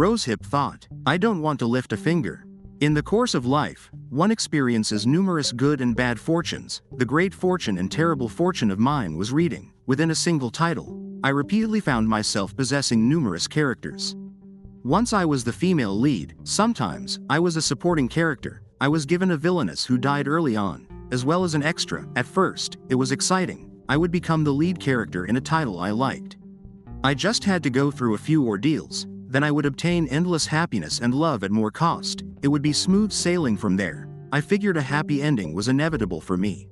Rosehip thought, I don't want to lift a finger. In the course of life, one experiences numerous good and bad fortunes. The great fortune and terrible fortune of mine was reading, within a single title, I repeatedly found myself possessing numerous characters. Once I was the female lead, sometimes I was a supporting character. I was given a villainess who died early on, as well as an extra. At first, it was exciting. I would become the lead character in a title I liked. I just had to go through a few ordeals, then I would obtain endless happiness and love at more cost. It would be smooth sailing from there. I figured a happy ending was inevitable for me.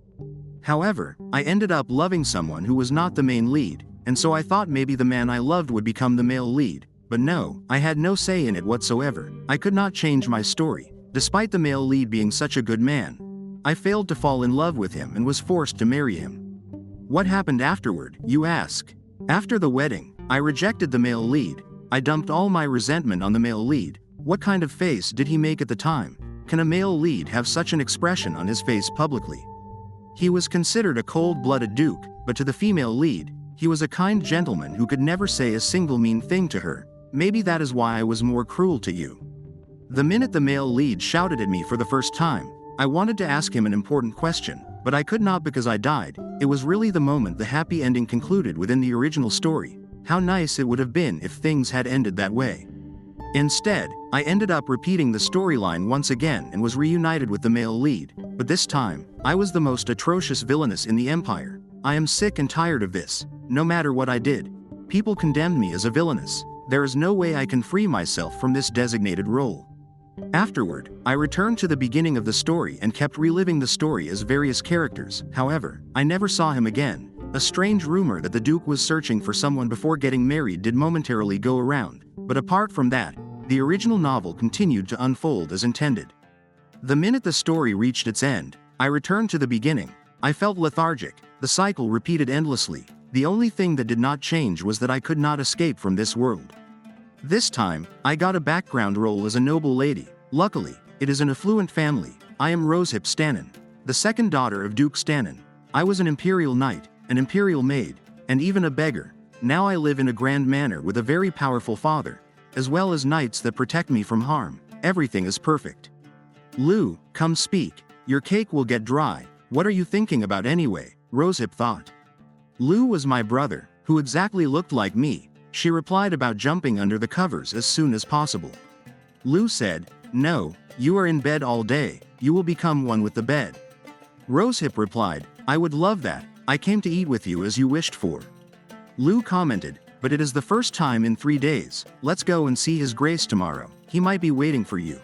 However, I ended up loving someone who was not the main lead, and so I thought maybe the man I loved would become the male lead. But no, I had no say in it whatsoever. I could not change my story. Despite the male lead being such a good man, I failed to fall in love with him and was forced to marry him. What happened afterward, you ask? After the wedding, I rejected the male lead. I dumped all my resentment on the male lead. What kind of face did he make at the time? Can a male lead have such an expression on his face publicly? He was considered a cold-blooded duke, but to the female lead, he was a kind gentleman who could never say a single mean thing to her. Maybe that is why I was more cruel to you. The minute the male lead shouted at me for the first time, I wanted to ask him an important question, but I could not because I died. It was really the moment the happy ending concluded within the original story. How nice it would have been if things had ended that way. Instead, I ended up repeating the storyline once again and was reunited with the male lead, but this time, I was the most atrocious villainess in the empire. I am sick and tired of this. No matter what I did, people condemned me as a villainess. There is no way I can free myself from this designated role. Afterward, I returned to the beginning of the story and kept reliving the story as various characters. However, I never saw him again. A strange rumor that the Duke was searching for someone before getting married did momentarily go around, but apart from that, the original novel continued to unfold as intended. The minute the story reached its end, I returned to the beginning. I felt lethargic. The cycle repeated endlessly. The only thing that did not change was that I could not escape from this world. This time, I got a background role as a noble lady. Luckily, it is an affluent family. I am Rosehip Stannon, the second daughter of Duke Stannon. I was an imperial knight, an imperial maid, and even a beggar. Now I live in a grand manor with a very powerful father, as well as knights that protect me from harm. Everything is perfect. Lou, come speak. Your cake will get dry. What are you thinking about anyway? Rosehip thought. Lou was my brother, who exactly looked like me. She replied about jumping under the covers as soon as possible. Lou said, no, you are in bed all day. You will become one with the bed. Rosehip replied, I would love that. I came to eat with you as you wished for. Lou commented, but it is the first time in 3 days. Let's go and see His Grace tomorrow. He might be waiting for you.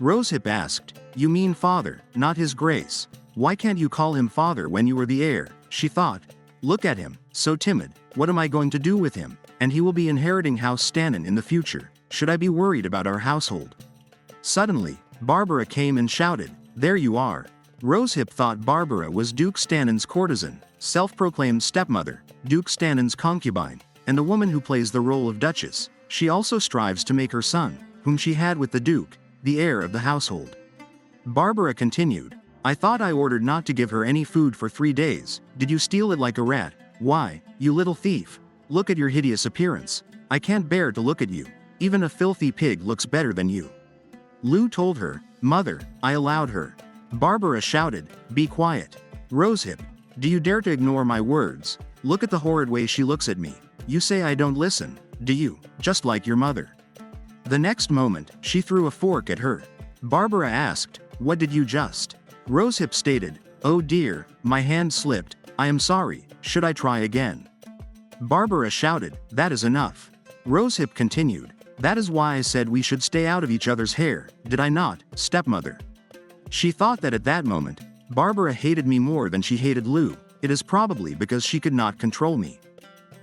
Rosehip asked, you mean father, not His Grace. Why can't you call him father when you are the heir? She thought, look at him, so timid. What am I going to do with him? And he will be inheriting House Stannon in the future. Should I be worried about our household? Suddenly, Barbara came and shouted, there you are. Rosehip thought Barbara was Duke Stannon's courtesan, self-proclaimed stepmother, Duke Stannon's concubine, and the woman who plays the role of Duchess. She also strives to make her son, whom she had with the Duke, the heir of the household. Barbara continued, I thought I ordered not to give her any food for 3 days. Did you steal it like a rat? Why, you little thief. Look at your hideous appearance. I can't bear to look at you. Even a filthy pig looks better than you. Lou told her, Mother, I allowed her. Barbara shouted, be quiet. Rosehip, do you dare to ignore my words? Look at the horrid way she looks at me. You say I don't listen, do you? Just like your mother. The next moment, she threw a fork at her. Barbara asked, what did you just? Rosehip stated, oh dear, my hand slipped. I am sorry, should I try again? Barbara shouted, that is enough. Rosehip continued, that is why I said we should stay out of each other's hair, did I not, stepmother? She thought that at that moment, Barbara hated me more than she hated Lou. It is probably because she could not control me.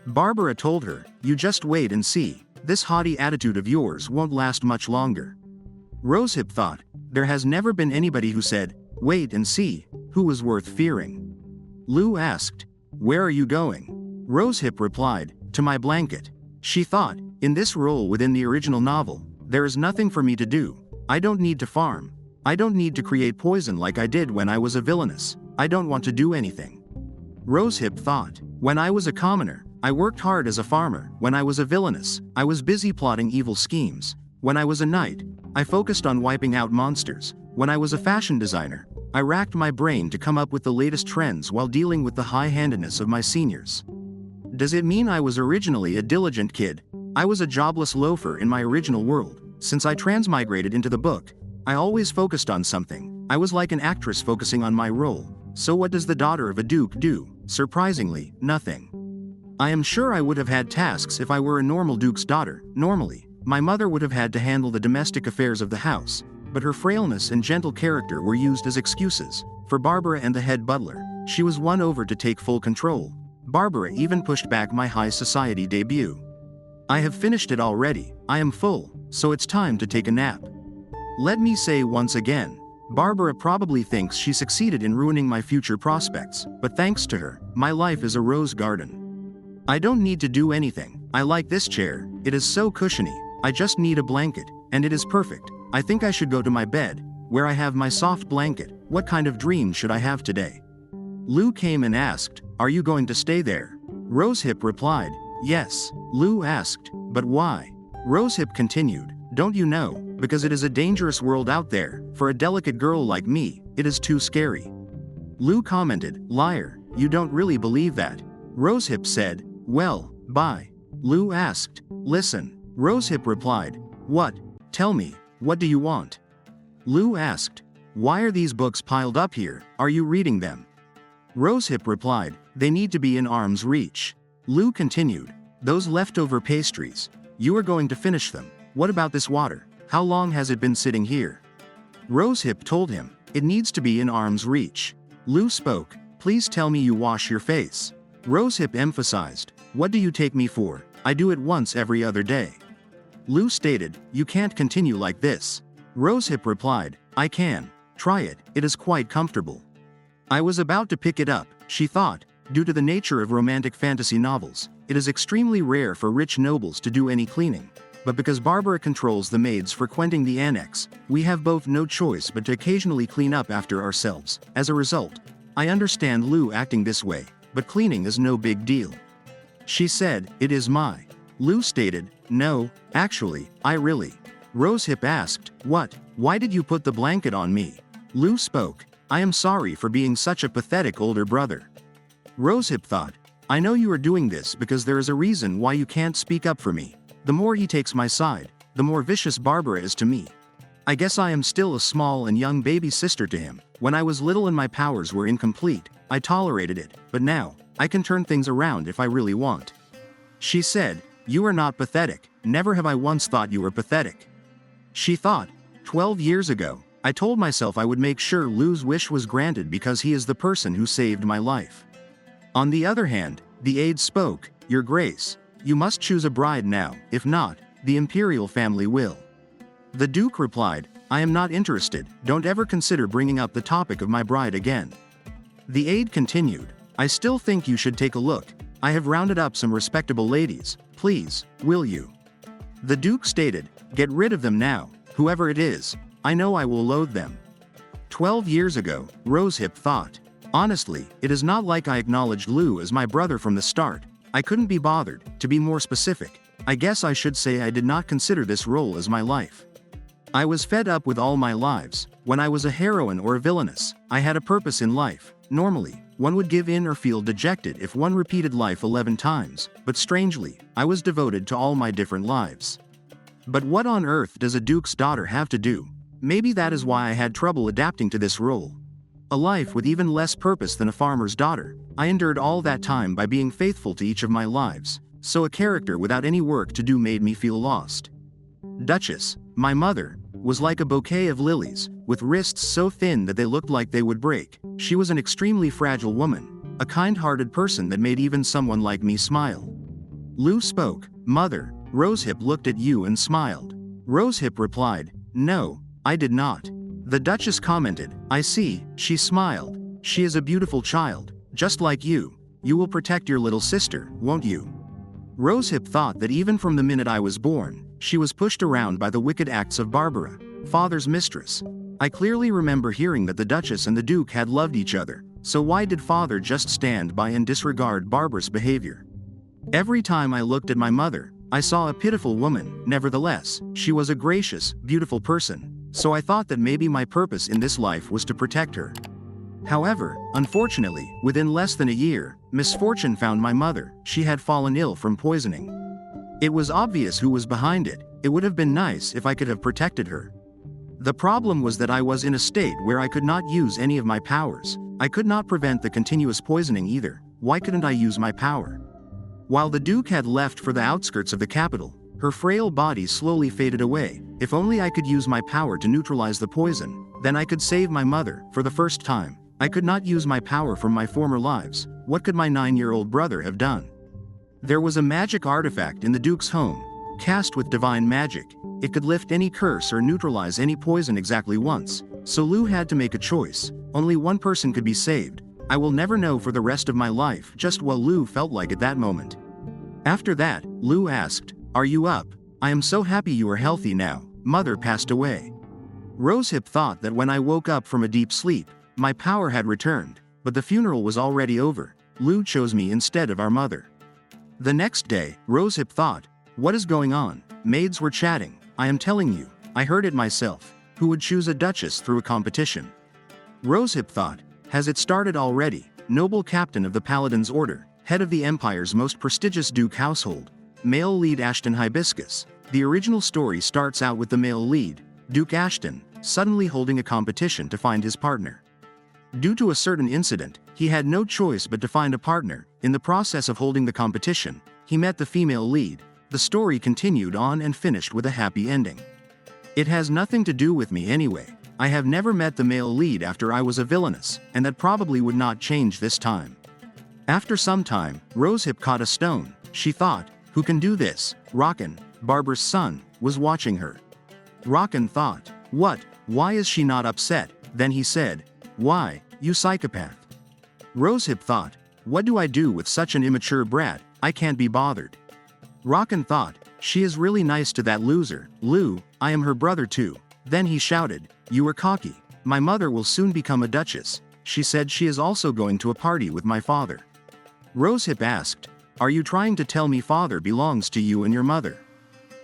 Barbara told her, you just wait and see. This haughty attitude of yours won't last much longer. Rosehip thought, there has never been anybody who said, wait and see, who was worth fearing. Lou asked, where are you going? Rosehip replied, to my blanket. She thought, in this role within the original novel, there is nothing for me to do. I don't need to farm. I don't need to create poison like I did when I was a villainess. I don't want to do anything. Rosehip thought, when I was a commoner, I worked hard as a farmer. When I was a villainess, I was busy plotting evil schemes. When I was a knight, I focused on wiping out monsters. When I was a fashion designer, I racked my brain to come up with the latest trends while dealing with the high-handedness of my seniors. Does it mean I was originally a diligent kid? I was a jobless loafer in my original world. Since I transmigrated into the book, I always focused on something. I was like an actress focusing on my role. So what does the daughter of a duke do? Surprisingly, nothing. I am sure I would have had tasks if I were a normal duke's daughter. Normally, my mother would have had to handle the domestic affairs of the house, but her frailness and gentle character were used as excuses. For Barbara and the head butler, she was won over to take full control. Barbara even pushed back my high society debut. I have finished it already. I am full, so it's time to take a nap. Let me say once again, Barbara probably thinks she succeeded in ruining my future prospects, but thanks to her, my life is a rose garden. I don't need to do anything. I like this chair, it is so cushiony. I just need a blanket, and it is perfect. I think I should go to my bed, where I have my soft blanket. What kind of dream should I have today? Lou came and asked, "Are you going to stay there?" Rosehip replied, "Yes." Lou asked, "But why?" Rosehip continued, "Don't you know? Because it is a dangerous world out there. For a delicate girl like me, it is too scary." Lou commented, "Liar, you don't really believe that." Rosehip said, "Well, bye." Lou asked, "Listen." Rosehip replied, "What? Tell me, what do you want?" Lou asked, "Why are these books piled up here? Are you reading them?" Rosehip replied, "They need to be in arm's reach." Lou continued, "Those leftover pastries, you are going to finish them. What about this water? How long has it been sitting here?" Rosehip told him, "It needs to be in arm's reach." Lou spoke, "Please tell me you wash your face." Rosehip emphasized, "What do you take me for? I do it once every other day." Lou stated, "You can't continue like this." Rosehip replied, "I can. Try it, it is quite comfortable." I was about to pick it up, she thought. Due to the nature of romantic fantasy novels, it is extremely rare for rich nobles to do any cleaning. But because Barbara controls the maids frequenting the annex, we have both no choice but to occasionally clean up after ourselves. As a result, I understand Lou acting this way, but cleaning is no big deal. She said, "It is my." Lou stated, "No, actually, I really." Rosehip asked, "What? Why did you put the blanket on me?" Lou spoke, "I am sorry for being such a pathetic older brother." Rosehip thought, "I know you are doing this because there is a reason why you can't speak up for me. The more he takes my side, the more vicious Barbara is to me. I guess I am still a small and young baby sister to him. When I was little and my powers were incomplete, I tolerated it, but now, I can turn things around if I really want." She said, "You are not pathetic. Never have I once thought you were pathetic." She thought, 12 years ago, I told myself I would make sure Lou's wish was granted because he is the person who saved my life. On the other hand, the aide spoke, "Your Grace, you must choose a bride now, if not, the imperial family will." The Duke replied, "I am not interested, don't ever consider bringing up the topic of my bride again." The aide continued, "I still think you should take a look. I have rounded up some respectable ladies, please, will you?" The Duke stated, "Get rid of them now, whoever it is, I know I will loathe them." 12 years ago, Rosehip thought, "Honestly, it is not like I acknowledged Lou as my brother from the start. I couldn't be bothered. To be more specific, I guess I should say I did not consider this role as my life. I was fed up with all my lives. When I was a heroine or a villainess, I had a purpose in life. Normally, one would give in or feel dejected if one repeated life 11 times, but strangely, I was devoted to all my different lives. But what on earth does a duke's daughter have to do? Maybe that is why I had trouble adapting to this role. A life with even less purpose than a farmer's daughter. I endured all that time by being faithful to each of my lives, so a character without any work to do made me feel lost. Duchess, my mother, was like a bouquet of lilies, with wrists so thin that they looked like they would break. She was an extremely fragile woman, a kind-hearted person that made even someone like me smile. Lou spoke, "Mother." Rosehip looked at you and smiled. Rosehip replied, "No, I did not." The Duchess commented, "I see." She smiled. "She is a beautiful child, just like you. You will protect your little sister, won't you?" Rosehip thought that even from the minute I was born, she was pushed around by the wicked acts of Barbara, father's mistress. I clearly remember hearing that the Duchess and the Duke had loved each other, so why did father just stand by and disregard Barbara's behavior? Every time I looked at my mother, I saw a pitiful woman. Nevertheless, she was a gracious, beautiful person, so I thought that maybe my purpose in this life was to protect her. However, unfortunately, within less than a year, misfortune found my mother. She had fallen ill from poisoning. It was obvious who was behind it. It would have been nice if I could have protected her. The problem was that I was in a state where I could not use any of my powers. I could not prevent the continuous poisoning either. Why couldn't I use my power? While the Duke had left for the outskirts of the capital, her frail body slowly faded away. If only I could use my power to neutralize the poison, then I could save my mother. For the first time, I could not use my power from my former lives. What could my 9-year-old brother have done? There was a magic artifact in the Duke's home, cast with divine magic. It could lift any curse or neutralize any poison exactly once. So Lu had to make a choice. Only one person could be saved. I will never know for the rest of my life just what Lu felt like at that moment. After that, Lu asked, "Are you up? I am so happy you are healthy now. Mother passed away." Rosehip thought that when I woke up from a deep sleep, my power had returned, but the funeral was already over. Lu chose me instead of our mother. The next day, Rosehip thought, "What is going on?" Maids were chatting. "I am telling you, I heard it myself. Who would choose a duchess through a competition?" Rosehip thought, "Has it started already?" Noble captain of the Paladin's Order, head of the Empire's most prestigious Duke household, male lead Ashton Hibiscus. The original story starts out with the male lead, Duke Ashton, suddenly holding a competition to find his partner. Due to a certain incident, he had no choice but to find a partner. In the process of holding the competition, he met the female lead. The story continued on and finished with a happy ending. It has nothing to do with me anyway. I have never met the male lead after I was a villainess, and that probably would not change this time. After some time, Rosehip caught a stone. She thought, "Who can do this?" Rockin, Barbara's son, was watching her. Rockin thought, "What? Why is she not upset?" Then he said, "Why, you psychopath." Rosehip thought, "What do I do with such an immature brat? I can't be bothered." Rockin thought, "She is really nice to that loser. Lu, I am her brother too." Then he shouted, "You are cocky. My mother will soon become a duchess. She said she is also going to a party with my father." Rosehip asked, "Are you trying to tell me father belongs to you and your mother?"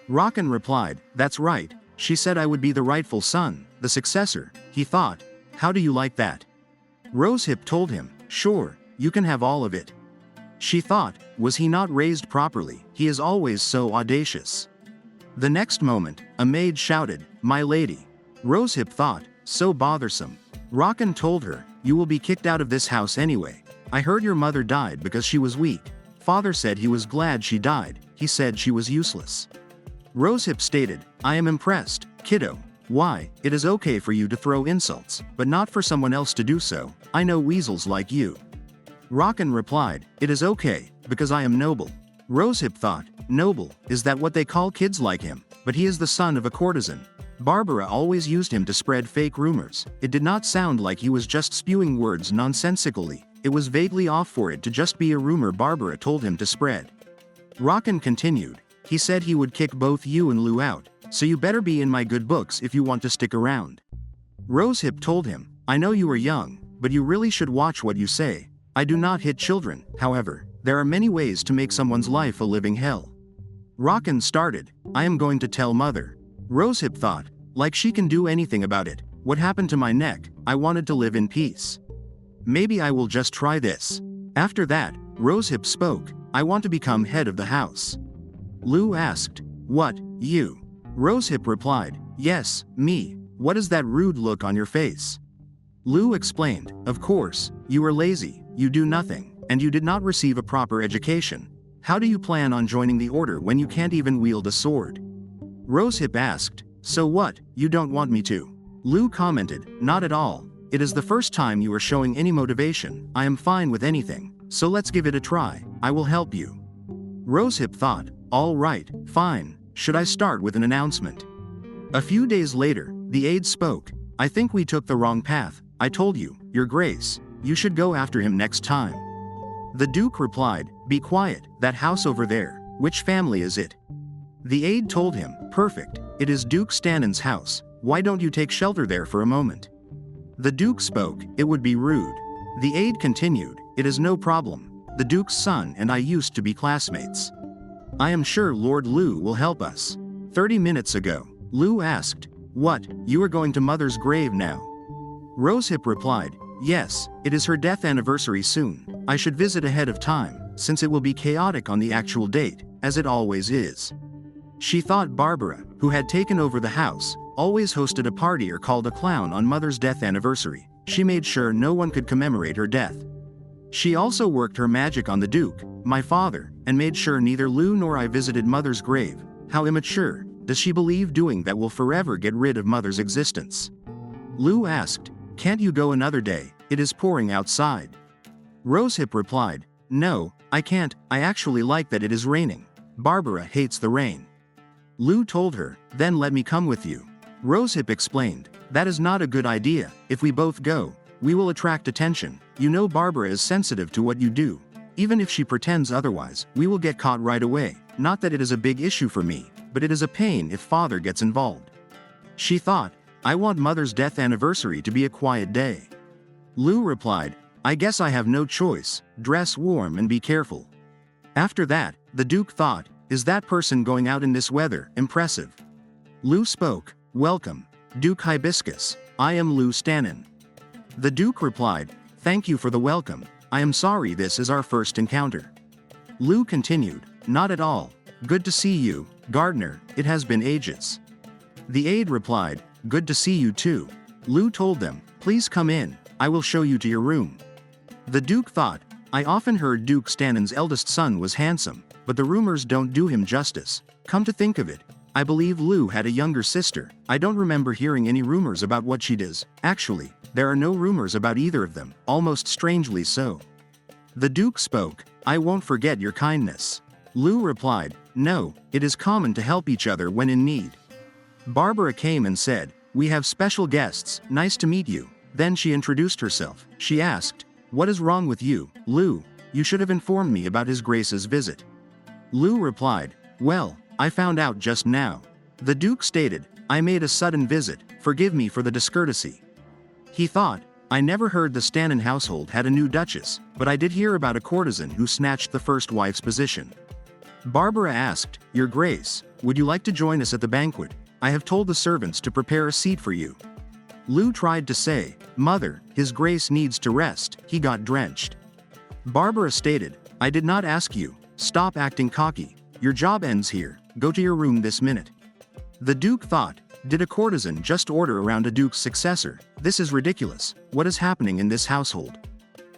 Rockin replied, "That's right. She said I would be the rightful son, the successor." He thought, "How do you like that?" Rosehip told him, "Sure, you can have all of it." She thought, was he not raised properly? He is always so audacious. The next moment, a maid shouted, "My lady." Rosehip thought, so bothersome. Rockin told her, "You will be kicked out of this house anyway. I heard your mother died because she was weak. Father said he was glad she died. He said she was useless." Rosehip stated, "I am impressed, kiddo. Why, it is okay for you to throw insults, but not for someone else to do so. I know weasels like you." Rockin replied, "It is okay, because I am noble." Rosehip thought, noble, is that what they call kids like him? But he is the son of a courtesan. Barbara always used him to spread fake rumors. It did not sound like he was just spewing words nonsensically. It was vaguely off for it to just be a rumor Barbara told him to spread. Rockin continued, "He said he would kick both you and Lu out, so you better be in my good books if you want to stick around." Rosehip told him, "I know you are young, but you really should watch what you say. I do not hit children. However, there are many ways to make someone's life a living hell." Rockin started, "I am going to tell mother." Rosehip thought, like she can do anything about it. What happened to my neck? I wanted to live in peace. Maybe I will just try this. After that, Rosehip spoke, "I want to become head of the house." Lu asked, "What, you?" Rosehip replied, "Yes, me. What is that rude look on your face?" Lu explained, "Of course, you are lazy, you do nothing, and you did not receive a proper education. How do you plan on joining the order when you can't even wield a sword?" Rosehip asked, "So what, you don't want me to?" Lu commented, "Not at all. It is the first time you are showing any motivation. I am fine with anything, so let's give it a try. I will help you." Rosehip thought, "All right, fine. Should I start with an announcement?" A few days later, the aide spoke, "I think we took the wrong path. I told you, Your Grace, you should go after him next time." The Duke replied, "Be quiet, that house over there, which family is it?" The aide told him, "Perfect, it is Duke Stannon's house. Why don't you take shelter there for a moment?" The Duke spoke, "It would be rude." The aide continued, "It is no problem. the Duke's son and I used to be classmates. I am sure Lord Lu will help us." 30 minutes ago, Lu asked, "What, you are going to Mother's grave now?" Rosehip replied, "Yes, it is her death anniversary soon. I should visit ahead of time, since it will be chaotic on the actual date, as it always is." She thought Barbara, who had taken over the house, always hosted a party or called a clown on Mother's death anniversary. She made sure no one could commemorate her death. She also worked her magic on the Duke, my father, and made sure neither Lu nor I visited Mother's grave. How immature. Does she believe doing that will forever get rid of Mother's existence? Lu asked, "Can't you go another day? It is pouring outside." Rosehip replied, "No, I can't. I actually like that it is raining. Barbara hates the rain." Lu told her, "Then let me come with you." Rosehip explained, "That is not a good idea. If we both go, we will attract attention. You know Barbara is sensitive to what you do. Even if she pretends otherwise, we will get caught right away. Not that it is a big issue for me, but it is a pain if father gets involved." She thought, "I want Mother's death anniversary to be a quiet day." Lu replied, "I guess I have no choice. Dress warm and be careful." After that, the Duke thought, "Is that person going out in this weather impressive?" Lu spoke, "Welcome, Duke Hibiscus. I am Lu Stannin." The Duke replied, "Thank you for the welcome. I am sorry this is our first encounter." Lu continued, "Not at all. Good to see you, Gardener. It has been ages." The aide replied, "Good to see you too." Lu told them, "Please come in. I will show you to your room." The Duke thought, "I often heard Duke Stannin's eldest son was handsome, but the rumors don't do him justice. Come to think of it, I believe Lu had a younger sister. I don't remember hearing any rumors about what she does. Actually, there are no rumors about either of them, almost strangely so." The Duke spoke, "I won't forget your kindness." Lu replied, "No, it is common to help each other when in need." Barbara came and said, "We have special guests, nice to meet you." Then she introduced herself. She asked, "What is wrong with you, Lu? You should have informed me about His Grace's visit." Lu replied, "Well, I found out just now." The Duke stated, "I made a sudden visit, forgive me for the discourtesy." He thought, "I never heard the Stannin household had a new duchess, but I did hear about a courtesan who snatched the first wife's position." Barbara asked, "Your Grace, would you like to join us at the banquet? I have told the servants to prepare a seat for you." Lu tried to say, "Mother, His Grace needs to rest, he got drenched." Barbara stated, "I did not ask you. Stop acting cocky. Your job ends here. Go to your room this minute." The Duke thought, "Did a courtesan just order around a duke's successor? This is ridiculous. What is happening in this household?"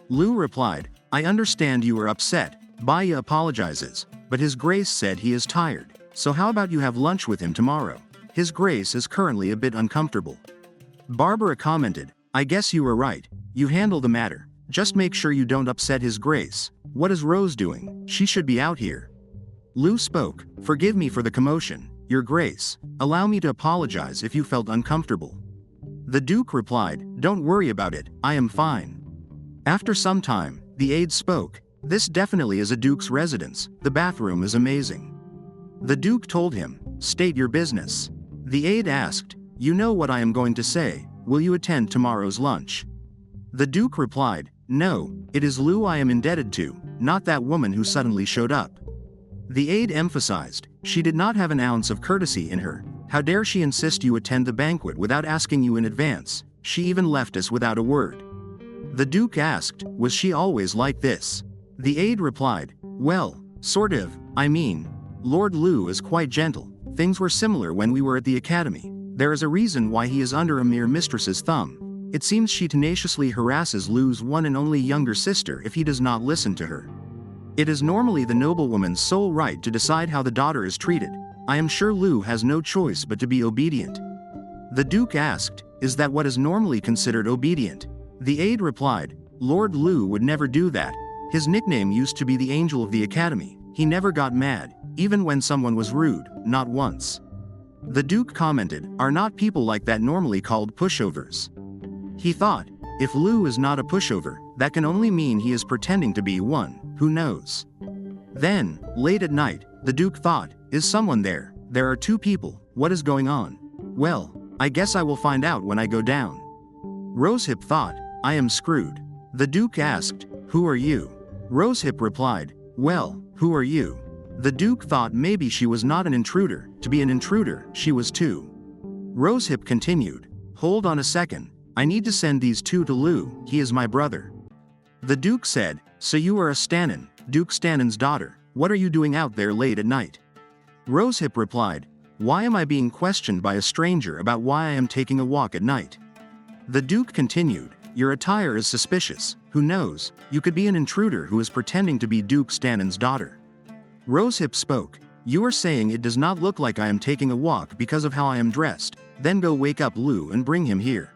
Lu replied, "I understand you are upset. Baya apologizes, but His Grace said he is tired. So how about you have lunch with him tomorrow? His Grace is currently a bit uncomfortable." Barbara commented, "I guess you were right. You handle the matter. Just make sure you don't upset His Grace. What is Rose doing? She should be out here." Lu spoke, "Forgive me for the commotion, Your Grace. Allow me to apologize if you felt uncomfortable." The Duke replied, "Don't worry about it, I am fine." After some time, the aide spoke, "This definitely is a Duke's residence. The bathroom is amazing." The Duke told him, "State your business." The aide asked, "You know what I am going to say. Will you attend tomorrow's lunch?" The Duke replied, "No, it is Lu I am indebted to, not that woman who suddenly showed up." The aide emphasized, "She did not have an ounce of courtesy in her. How dare she insist you attend the banquet without asking you in advance? She even left us without a word." The Duke asked, "Was she always like this?" The aide replied, "Well, sort of. I mean, Lord Lu is quite gentle. Things were similar when we were at the academy. There is a reason why he is under a mere mistress's thumb. It seems she tenaciously harasses Lu's one and only younger sister if he does not listen to her. It is normally the noblewoman's sole right to decide how the daughter is treated. I am sure Lu has no choice but to be obedient." The Duke asked, "Is that what is normally considered obedient?" The aide replied, "Lord Lu would never do that. His nickname used to be the Angel of the Academy. He never got mad, even when someone was rude, not once." The Duke commented, "Are not people like that normally called pushovers?" He thought, if Lu is not a pushover, that can only mean he is pretending to be one, who knows. Then, late at night, the Duke thought, "Is someone there? There are two people, what is going on? Well, I guess I will find out when I go down." Rosehip thought, "I am screwed." The Duke asked, "Who are you?" Rosehip replied, "Well, who are you?" The Duke thought maybe she was not an intruder. To be an intruder, she was too. Rosehip continued, "Hold on a second, I need to send these two to Lou, he is my brother." The Duke said, "So you are a Stannin, Duke Stannon's daughter, what are you doing out there late at night?" Rosehip replied, "Why am I being questioned by a stranger about why I am taking a walk at night?" The Duke continued, "Your attire is suspicious, who knows, you could be an intruder who is pretending to be Duke Stannon's daughter." Rosehip spoke, "You are saying it does not look like I am taking a walk because of how I am dressed, then go wake up Lou and bring him here."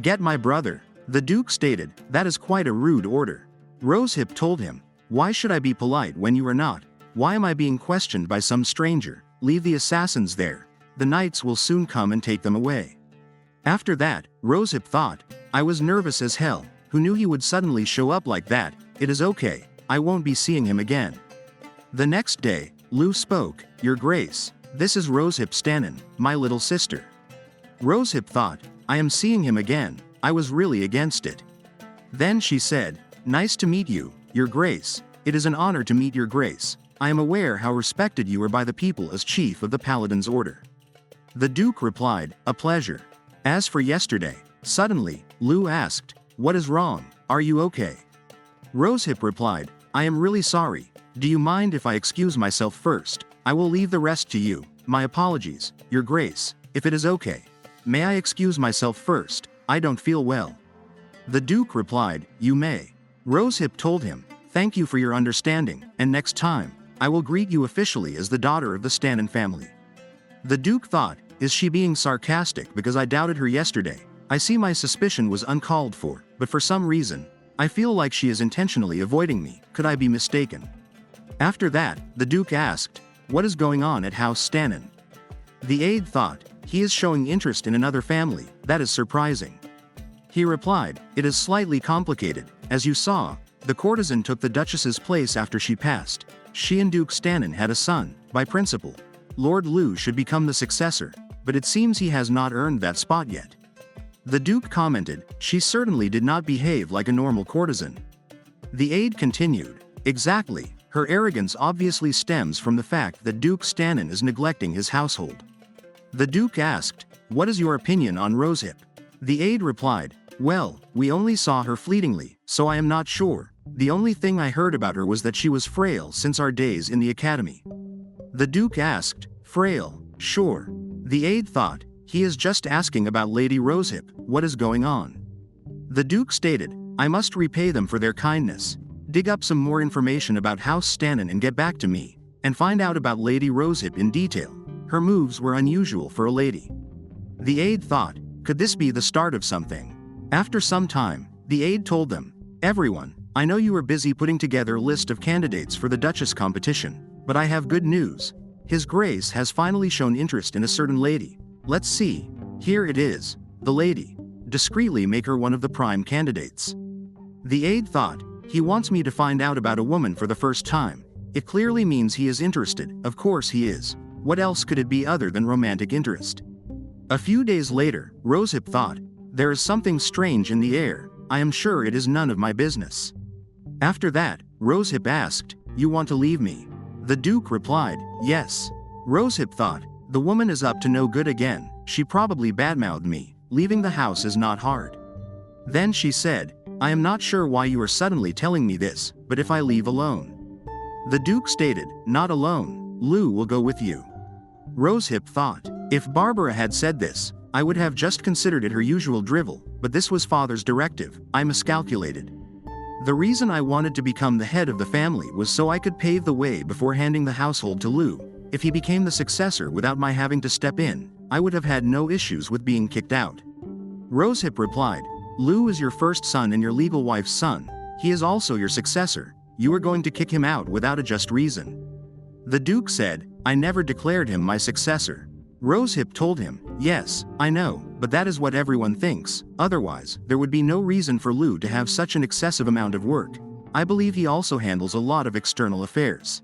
"Get my brother," the Duke stated, "that is quite a rude order." Rosehip told him, "Why should I be polite when you are not? Why am I being questioned by some stranger? Leave the assassins there. The knights will soon come and take them away." After that, Rosehip thought, "I was nervous as hell, who knew he would suddenly show up like that? It is okay, I won't be seeing him again." The next day, Lou spoke, "Your Grace, this is Rosehip Stannon, my little sister." Rosehip thought, "I am seeing him again, I was really against it." Then she said, "Nice to meet you, Your Grace, it is an honor to meet Your Grace. I am aware how respected you are by the people as Chief of the Paladin's Order." The Duke replied, "A pleasure." As for yesterday, suddenly, Lou asked, "What is wrong, are you okay?" Rosehip replied, "I am really sorry, do you mind if I excuse myself first? I will leave the rest to you, my apologies, Your Grace, if it is okay. May I excuse myself first, I don't feel well." The Duke replied, "You may." Rosehip told him, "Thank you for your understanding, and next time, I will greet you officially as the daughter of the Stannon family." The Duke thought, "Is she being sarcastic because I doubted her yesterday? I see my suspicion was uncalled for, but for some reason, I feel like she is intentionally avoiding me, could I be mistaken?" After that, the Duke asked, "What is going on at House Stannon?" The aide thought, "He is showing interest in another family, that is surprising." He replied, "It is slightly complicated, as you saw, the courtesan took the Duchess's place after she passed. She and Duke Stannon had a son, by principle. Lord Lou should become the successor, but it seems he has not earned that spot yet." The Duke commented, "She certainly did not behave like a normal courtesan." The aide continued, "Exactly, her arrogance obviously stems from the fact that Duke Stannon is neglecting his household." The Duke asked, "What is your opinion on Rosehip?" The aide replied, "Well, we only saw her fleetingly, so I am not sure. The only thing I heard about her was that she was frail since our days in the academy." The Duke asked, "Frail, sure." The aide thought, he is just asking about Lady Rosehip, what is going on? The Duke stated, "I must repay them for their kindness. Dig up some more information about House Stannon and get back to me, and find out about Lady Rosehip in detail. Her moves were unusual for a lady." The aide thought, could this be the start of something? After some time, the aide told them, "Everyone, I know you are busy putting together a list of candidates for the Duchess competition, but I have good news. His Grace has finally shown interest in a certain lady. Let's see, here it is, the lady. Discreetly make her one of the prime candidates." The aide thought, he wants me to find out about a woman for the first time. It clearly means he is interested, of course he is. What else could it be other than romantic interest? A few days later, Rosehip thought, there is something strange in the air, I am sure it is none of my business. After that, Rosehip asked, "You want to leave me?" The Duke replied, "Yes." Rosehip thought, the woman is up to no good again, she probably badmouthed me, leaving the house is not hard. Then she said, "I am not sure why you are suddenly telling me this, but if I leave alone?" The Duke stated, "Not alone, Lou will go with you." Rosehip thought, if Barbara had said this, I would have just considered it her usual drivel, but this was father's directive, I miscalculated. The reason I wanted to become the head of the family was so I could pave the way before handing the household to Lou. If he became the successor without my having to step in, I would have had no issues with being kicked out. Rosehip replied, "Lou is your first son and your legal wife's son. He is also your successor. You are going to kick him out without a just reason." The Duke said, "I never declared him my successor." Rosehip told him, "Yes, I know, but that is what everyone thinks. Otherwise, there would be no reason for Lou to have such an excessive amount of work. I believe he also handles a lot of external affairs."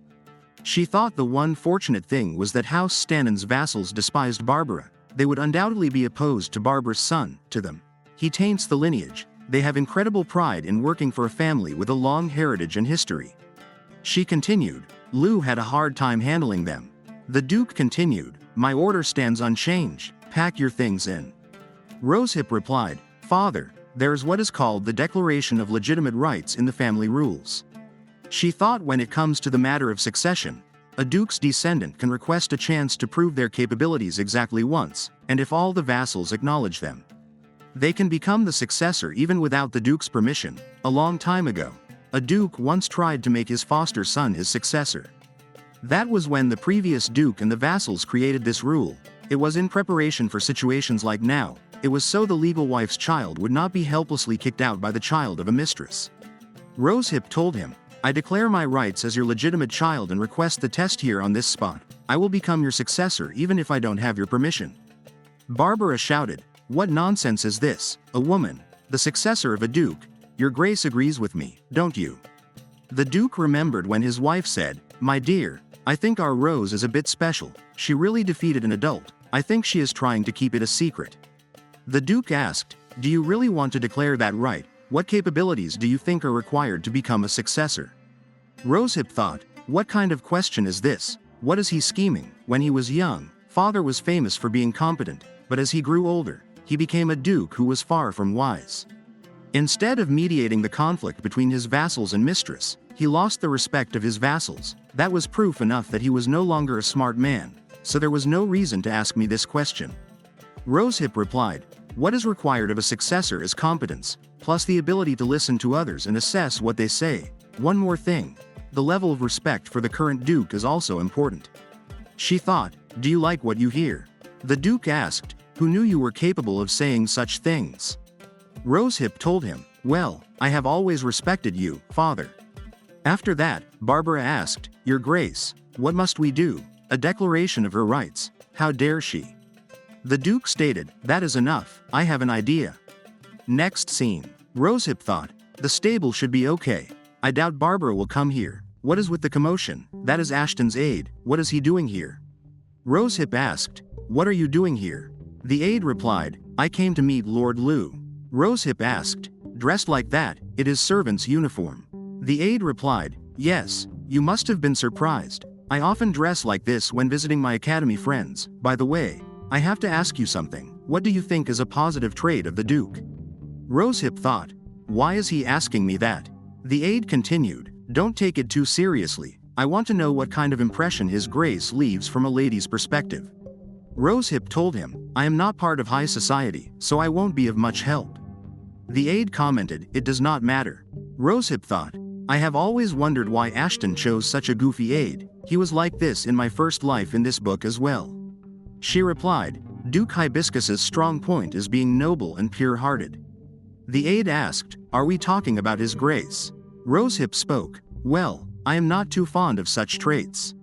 She thought the one fortunate thing was that House Stannon's vassals despised Barbara. They would undoubtedly be opposed to Barbara's son, to them. He taints the lineage. They have incredible pride in working for a family with a long heritage and history. She continued. Lu had a hard time handling them. The Duke continued. My order stands unchanged. Pack your things in. Rosehip replied, Father, there is what is called the Declaration of Legitimate Rights in the family rules. She thought when it comes to the matter of succession, a duke's descendant can request a chance to prove their capabilities exactly once, and if all the vassals acknowledge them, they can become the successor even without the duke's permission. A long time ago, a duke once tried to make his foster son his successor. That was when the previous duke and the vassals created this rule. It was in preparation for situations like now. It was so the legal wife's child would not be helplessly kicked out by the child of a mistress. Rosehip told him, I declare my rights as your legitimate child and request the test here on this spot. I will become your successor even if I don't have your permission. Barbara shouted, What nonsense is this? A woman, the successor of a duke. Your grace agrees with me, don't you? The duke remembered when his wife said, My dear, I think our Rose is a bit special. She really defeated an adult. I think she is trying to keep it a secret. The duke asked, Do you really want to declare that right? What capabilities do you think are required to become a successor? Rosehip thought, What kind of question is this? What is he scheming? When he was young, father was famous for being competent, but as he grew older, he became a duke who was far from wise. Instead of mediating the conflict between his vassals and mistress, he lost the respect of his vassals. That was proof enough that he was no longer a smart man, so there was no reason to ask me this question. Rosehip replied, What is required of a successor is competence, plus the ability to listen to others and assess what they say. One more thing. The level of respect for the current duke is also important. She thought, Do you like what you hear? The duke asked, Who knew you were capable of saying such things? Rosehip told him, Well, I have always respected you, father. After that, Barbara asked, Your Grace, what must we do? A declaration of her rights. How dare she? The duke stated, That is enough, I have an idea. Next scene. Rosehip thought, The stable should be okay. I doubt Barbara will come here. What is with the commotion? That is Ashton's aide. What is he doing here? Rosehip asked, What are you doing here? The aide replied, I came to meet Lord Lu. Rosehip asked, Dressed like that, it is servant's uniform. The aide replied, Yes, you must have been surprised. I often dress like this when visiting my academy friends. By the way, I have to ask you something. What do you think is a positive trait of the Duke? Rosehip thought, Why is he asking me that? The aide continued, Don't take it too seriously. I want to know what kind of impression His Grace leaves from a lady's perspective. Rosehip told him, I am not part of high society, so I won't be of much help. The aide commented, It does not matter. Rosehip thought, I have always wondered why Ashton chose such a goofy aide. He was like this in my first life in this book as well. She replied, Duke Hibiscus's strong point is being noble and pure-hearted. The aide asked, Are we talking about His Grace? Rosehip spoke, Well, I am not too fond of such traits.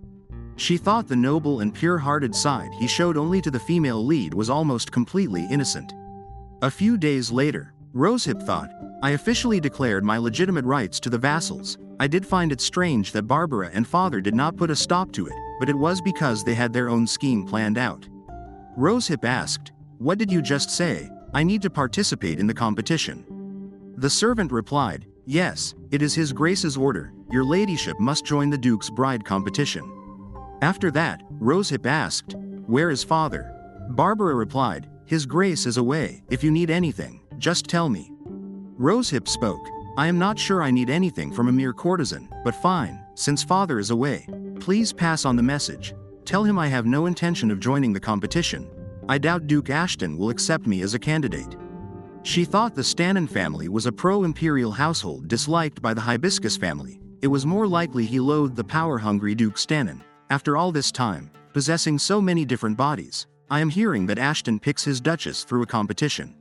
She thought the noble and pure-hearted side he showed only to the female lead was almost completely innocent. A few days later, Rosehip thought, I officially declared my legitimate rights to the vassals. I did find it strange that Barbara and father did not put a stop to it, but it was because they had their own scheme planned out. Rosehip asked, What did you just say? I need to participate in the competition. The servant replied, Yes, it is His Grace's order. Your ladyship must join the Duke's bride competition. After that, Rosehip asked, Where is father? Barbara replied, His Grace is away. If you need anything, just tell me. Rosehip spoke, I am not sure I need anything from a mere courtesan, but fine, since father is away. Please pass on the message. Tell him I have no intention of joining the competition. I doubt Duke Ashton will accept me as a candidate. She thought the Stannon family was a pro-imperial household disliked by the Hibiscus family. It was more likely he loathed the power-hungry Duke Stannon. After all this time, possessing so many different bodies, I am hearing that Ashton picks his duchess through a competition.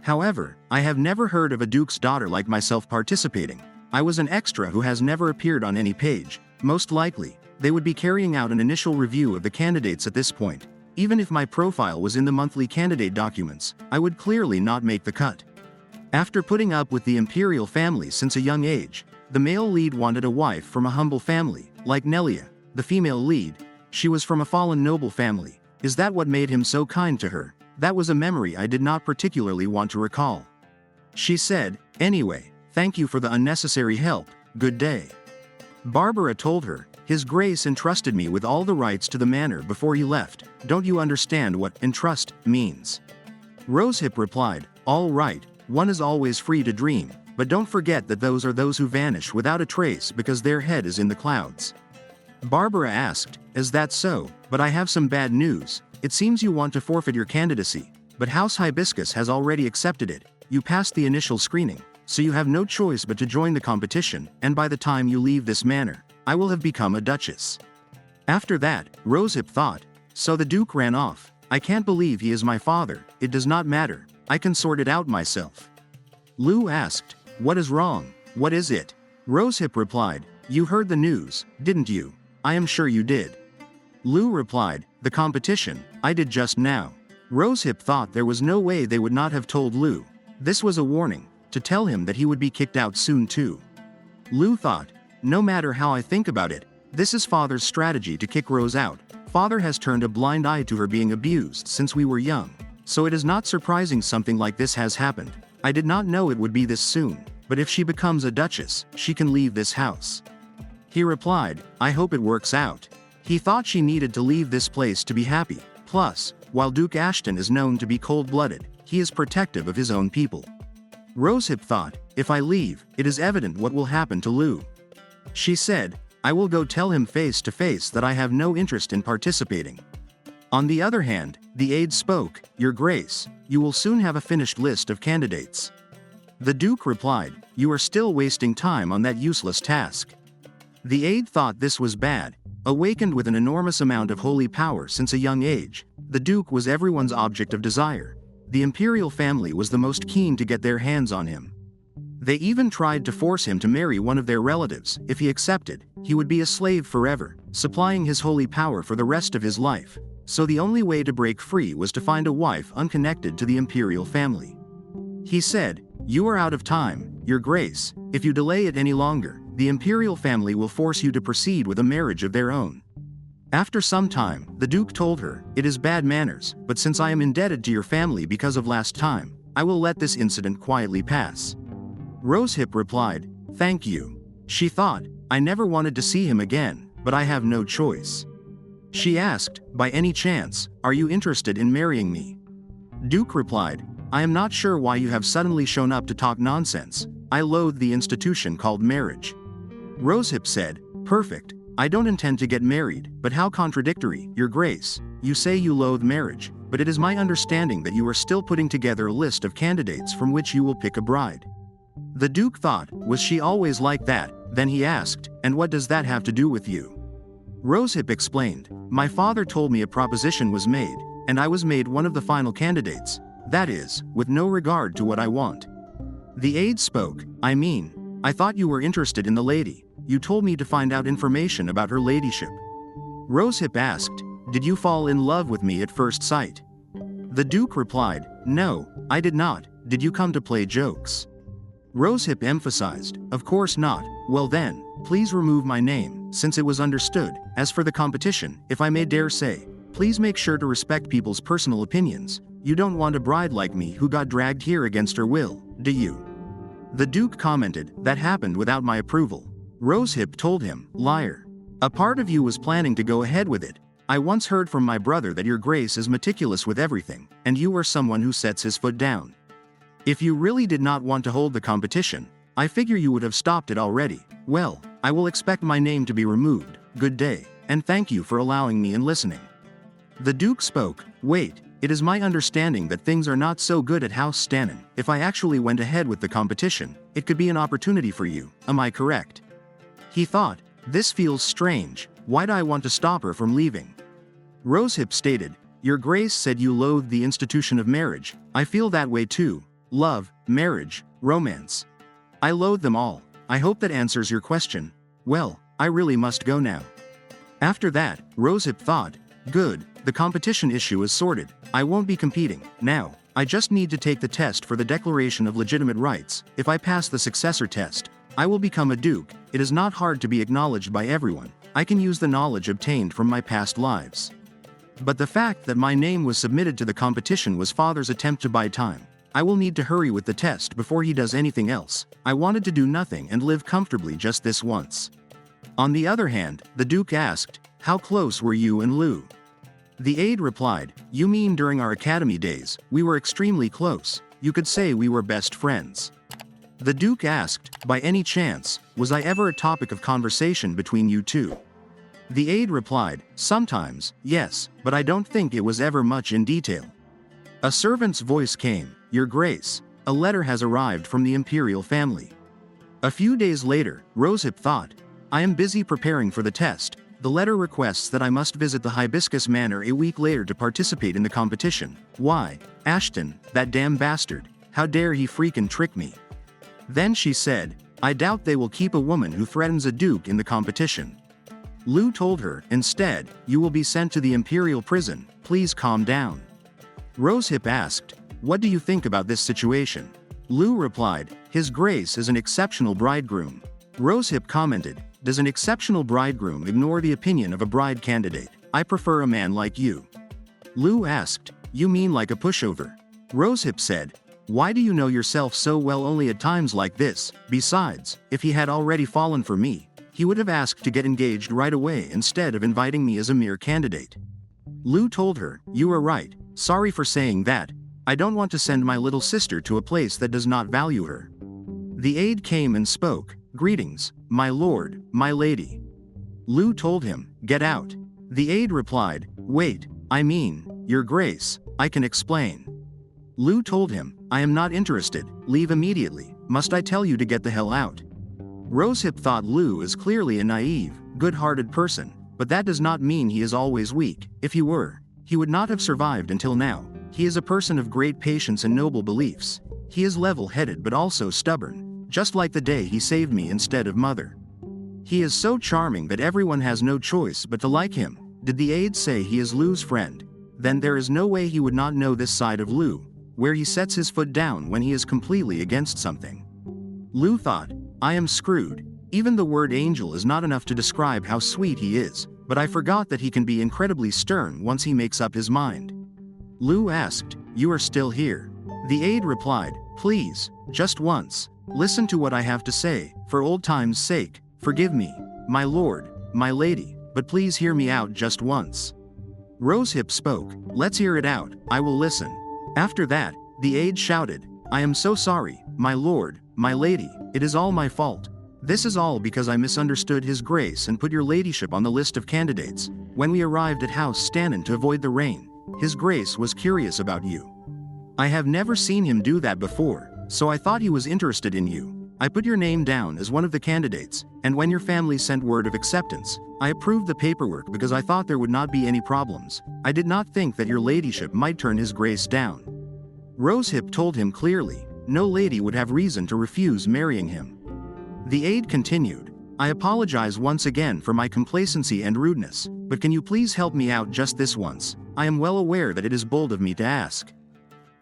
However, I have never heard of a duke's daughter like myself participating. I was an extra who has never appeared on any page. Most likely, they would be carrying out an initial review of the candidates at this point. Even if my profile was in the monthly candidate documents, I would clearly not make the cut. After putting up with the imperial family since a young age, the male lead wanted a wife from a humble family, like Nelia. The female lead, she was from a fallen noble family. Is that what made him so kind to her? That was a memory I did not particularly want to recall. She said, "Anyway, thank you for the unnecessary help, good day." Barbara told her, "His Grace entrusted me with all the rights to the manor before he left. Don't you understand what entrust means?" Rosehip replied, "All right, one is always free to dream, but don't forget that those are those who vanish without a trace because their head is in the clouds." Barbara asked, "Is that so? But I have some bad news. It seems you want to forfeit your candidacy, but House Hibiscus has already accepted it. You passed the initial screening, so you have no choice but to join the competition, and by the time you leave this manor, I will have become a duchess." After that, Rosehip thought, "So the Duke ran off. I can't believe he is my father. It does not matter. I can sort it out myself." Lou asked, "What is wrong? What is it?" Rosehip replied, "You heard the news, didn't you? I am sure you did." Lou replied, "The competition, I did just now." Rosehip thought there was no way they would not have told Lou. This was a warning, to tell him that he would be kicked out soon too. Lou thought, "No matter how I think about it, this is Father's strategy to kick Rose out. Father has turned a blind eye to her being abused since we were young, so it is not surprising something like this has happened. I did not know it would be this soon, but if she becomes a duchess, she can leave this house." He replied, "I hope it works out." He thought she needed to leave this place to be happy. Plus, while Duke Ashton is known to be cold-blooded, he is protective of his own people. Rosehip thought, "If I leave, it is evident what will happen to Lou." She said, "I will go tell him face to face that I have no interest in participating." On the other hand, the aide spoke, "Your Grace, you will soon have a finished list of candidates." The Duke replied, "You are still wasting time on that useless task." The aide thought this was bad. Awakened with an enormous amount of holy power since a young age, the Duke was everyone's object of desire. The imperial family was the most keen to get their hands on him. They even tried to force him to marry one of their relatives. If he accepted, he would be a slave forever, supplying his holy power for the rest of his life. So the only way to break free was to find a wife unconnected to the imperial family. He said, "You are out of time, Your Grace. If you delay it any longer, the imperial family will force you to proceed with a marriage of their own." After some time, the Duke told her, "It is bad manners, but since I am indebted to your family because of last time, I will let this incident quietly pass." Rosehip replied, "Thank you." She thought, "I never wanted to see him again, but I have no choice." She asked, "By any chance, are you interested in marrying me?" Duke replied, "I am not sure why you have suddenly shown up to talk nonsense. I loathe the institution called marriage." Rosehip said, "Perfect. I don't intend to get married, but how contradictory, Your Grace. You say you loathe marriage, but it is my understanding that you are still putting together a list of candidates from which you will pick a bride." The Duke thought, was she always like that? Then he asked, "And what does that have to do with you?" Rosehip explained, "My father told me a proposition was made, and I was made one of the final candidates. That is, with no regard to what I want." The aide spoke, I thought you were interested in the lady. You told me to find out information about her ladyship." Rosehip asked, "Did you fall in love with me at first sight?" The Duke replied, "No, I did not. Did you come to play jokes?" Rosehip emphasized, "Of course not." "Well then, please remove my name, since it was understood. As for the competition, if I may dare say, please make sure to respect people's personal opinions. You don't want a bride like me who got dragged here against her will, do you?" The Duke commented, "That happened without my approval." Rosehip told him, "Liar. A part of you was planning to go ahead with it. I once heard from my brother that Your Grace is meticulous with everything, and you are someone who sets his foot down. If you really did not want to hold the competition, I figure you would have stopped it already. Well, I will expect my name to be removed. Good day, and thank you for allowing me and listening." The Duke spoke, "Wait, it is my understanding that things are not so good at House Stannon. If I actually went ahead with the competition, it could be an opportunity for you, am I correct?" He thought, "This feels strange. Why do I want to stop her from leaving?" Rosehip stated, "Your Grace said you loathe the institution of marriage. I feel that way too. Love, marriage, romance. I loathe them all. I hope that answers your question. Well, I really must go now." After that, Rosehip thought, "Good, the competition issue is sorted. I won't be competing. Now, I just need to take the test for the Declaration of Legitimate Rights. If I pass the successor test, I will become a duke. It is not hard to be acknowledged by everyone. I can use the knowledge obtained from my past lives." But the fact that my name was submitted to the competition was father's attempt to buy time. I will need to hurry with the test before he does anything else. I wanted to do nothing and live comfortably just this once." On the other hand, the Duke asked, "How close were you and Lu?" The aide replied, "You mean during our academy days, we were extremely close. You could say we were best friends." The Duke asked, "By any chance, was I ever a topic of conversation between you two?" The aide replied, "Sometimes, yes, but I don't think it was ever much in detail." A servant's voice came, "Your Grace, a letter has arrived from the imperial family." A few days later, Rosehip thought, "I am busy preparing for the test. The letter requests that I must visit the Hibiscus Manor a week later to participate in the competition. Why, Ashton, that damn bastard, how dare he freaking trick me?" Then she said, "I doubt they will keep a woman who threatens a duke in the competition." Lu told her, "Instead, you will be sent to the imperial prison. Please calm down." Rosehip asked, "What do you think about this situation?" Lu replied, "His Grace is an exceptional bridegroom." Rosehip commented, "Does an exceptional bridegroom ignore the opinion of a bride candidate? I prefer a man like you." Lu asked, "You mean like a pushover?" Rosehip said, "Why do you know yourself so well only at times like this? Besides, if he had already fallen for me, he would have asked to get engaged right away instead of inviting me as a mere candidate." Lu told her, "You are right. Sorry for saying that. I don't want to send my little sister to a place that does not value her." The aide came and spoke, "Greetings, my lord, my lady." Lu told him, "Get out." The aide replied, "Wait, I mean, Your Grace, I can explain." Lu told him, "I am not interested, leave immediately. Must I tell you to get the hell out?" Rosehip thought Lu is clearly a naive, good-hearted person, but that does not mean he is always weak. If he were, he would not have survived until now. He is a person of great patience and noble beliefs. He is level-headed but also stubborn, just like the day he saved me instead of mother. He is so charming that everyone has no choice but to like him. Did the aide say he is Lu's friend? Then there is no way he would not know this side of Lu, where he sets his foot down when he is completely against something. Lu thought, "I am screwed. Even the word angel is not enough to describe how sweet he is, but I forgot that he can be incredibly stern once he makes up his mind." Lu asked, "You are still here?" The aide replied, "Please, just once. Listen to what I have to say, for old time's sake. Forgive me, my lord, my lady, but please hear me out just once." Rosehip spoke, "Let's hear it out, I will listen." After that, the aide shouted, "I am so sorry, my lord, my lady, it is all my fault. This is all because I misunderstood His Grace and put your ladyship on the list of candidates. When we arrived at House Stannon to avoid the rain, His Grace was curious about you. I have never seen him do that before, so I thought he was interested in you. I put your name down as one of the candidates, and when your family sent word of acceptance, I approved the paperwork because I thought there would not be any problems. I did not think that your ladyship might turn His Grace down." Rosehip told him clearly, no lady would have reason to refuse marrying him. The aide continued, "I apologize once again for my complacency and rudeness, but can you please help me out just this once? I am well aware that it is bold of me to ask.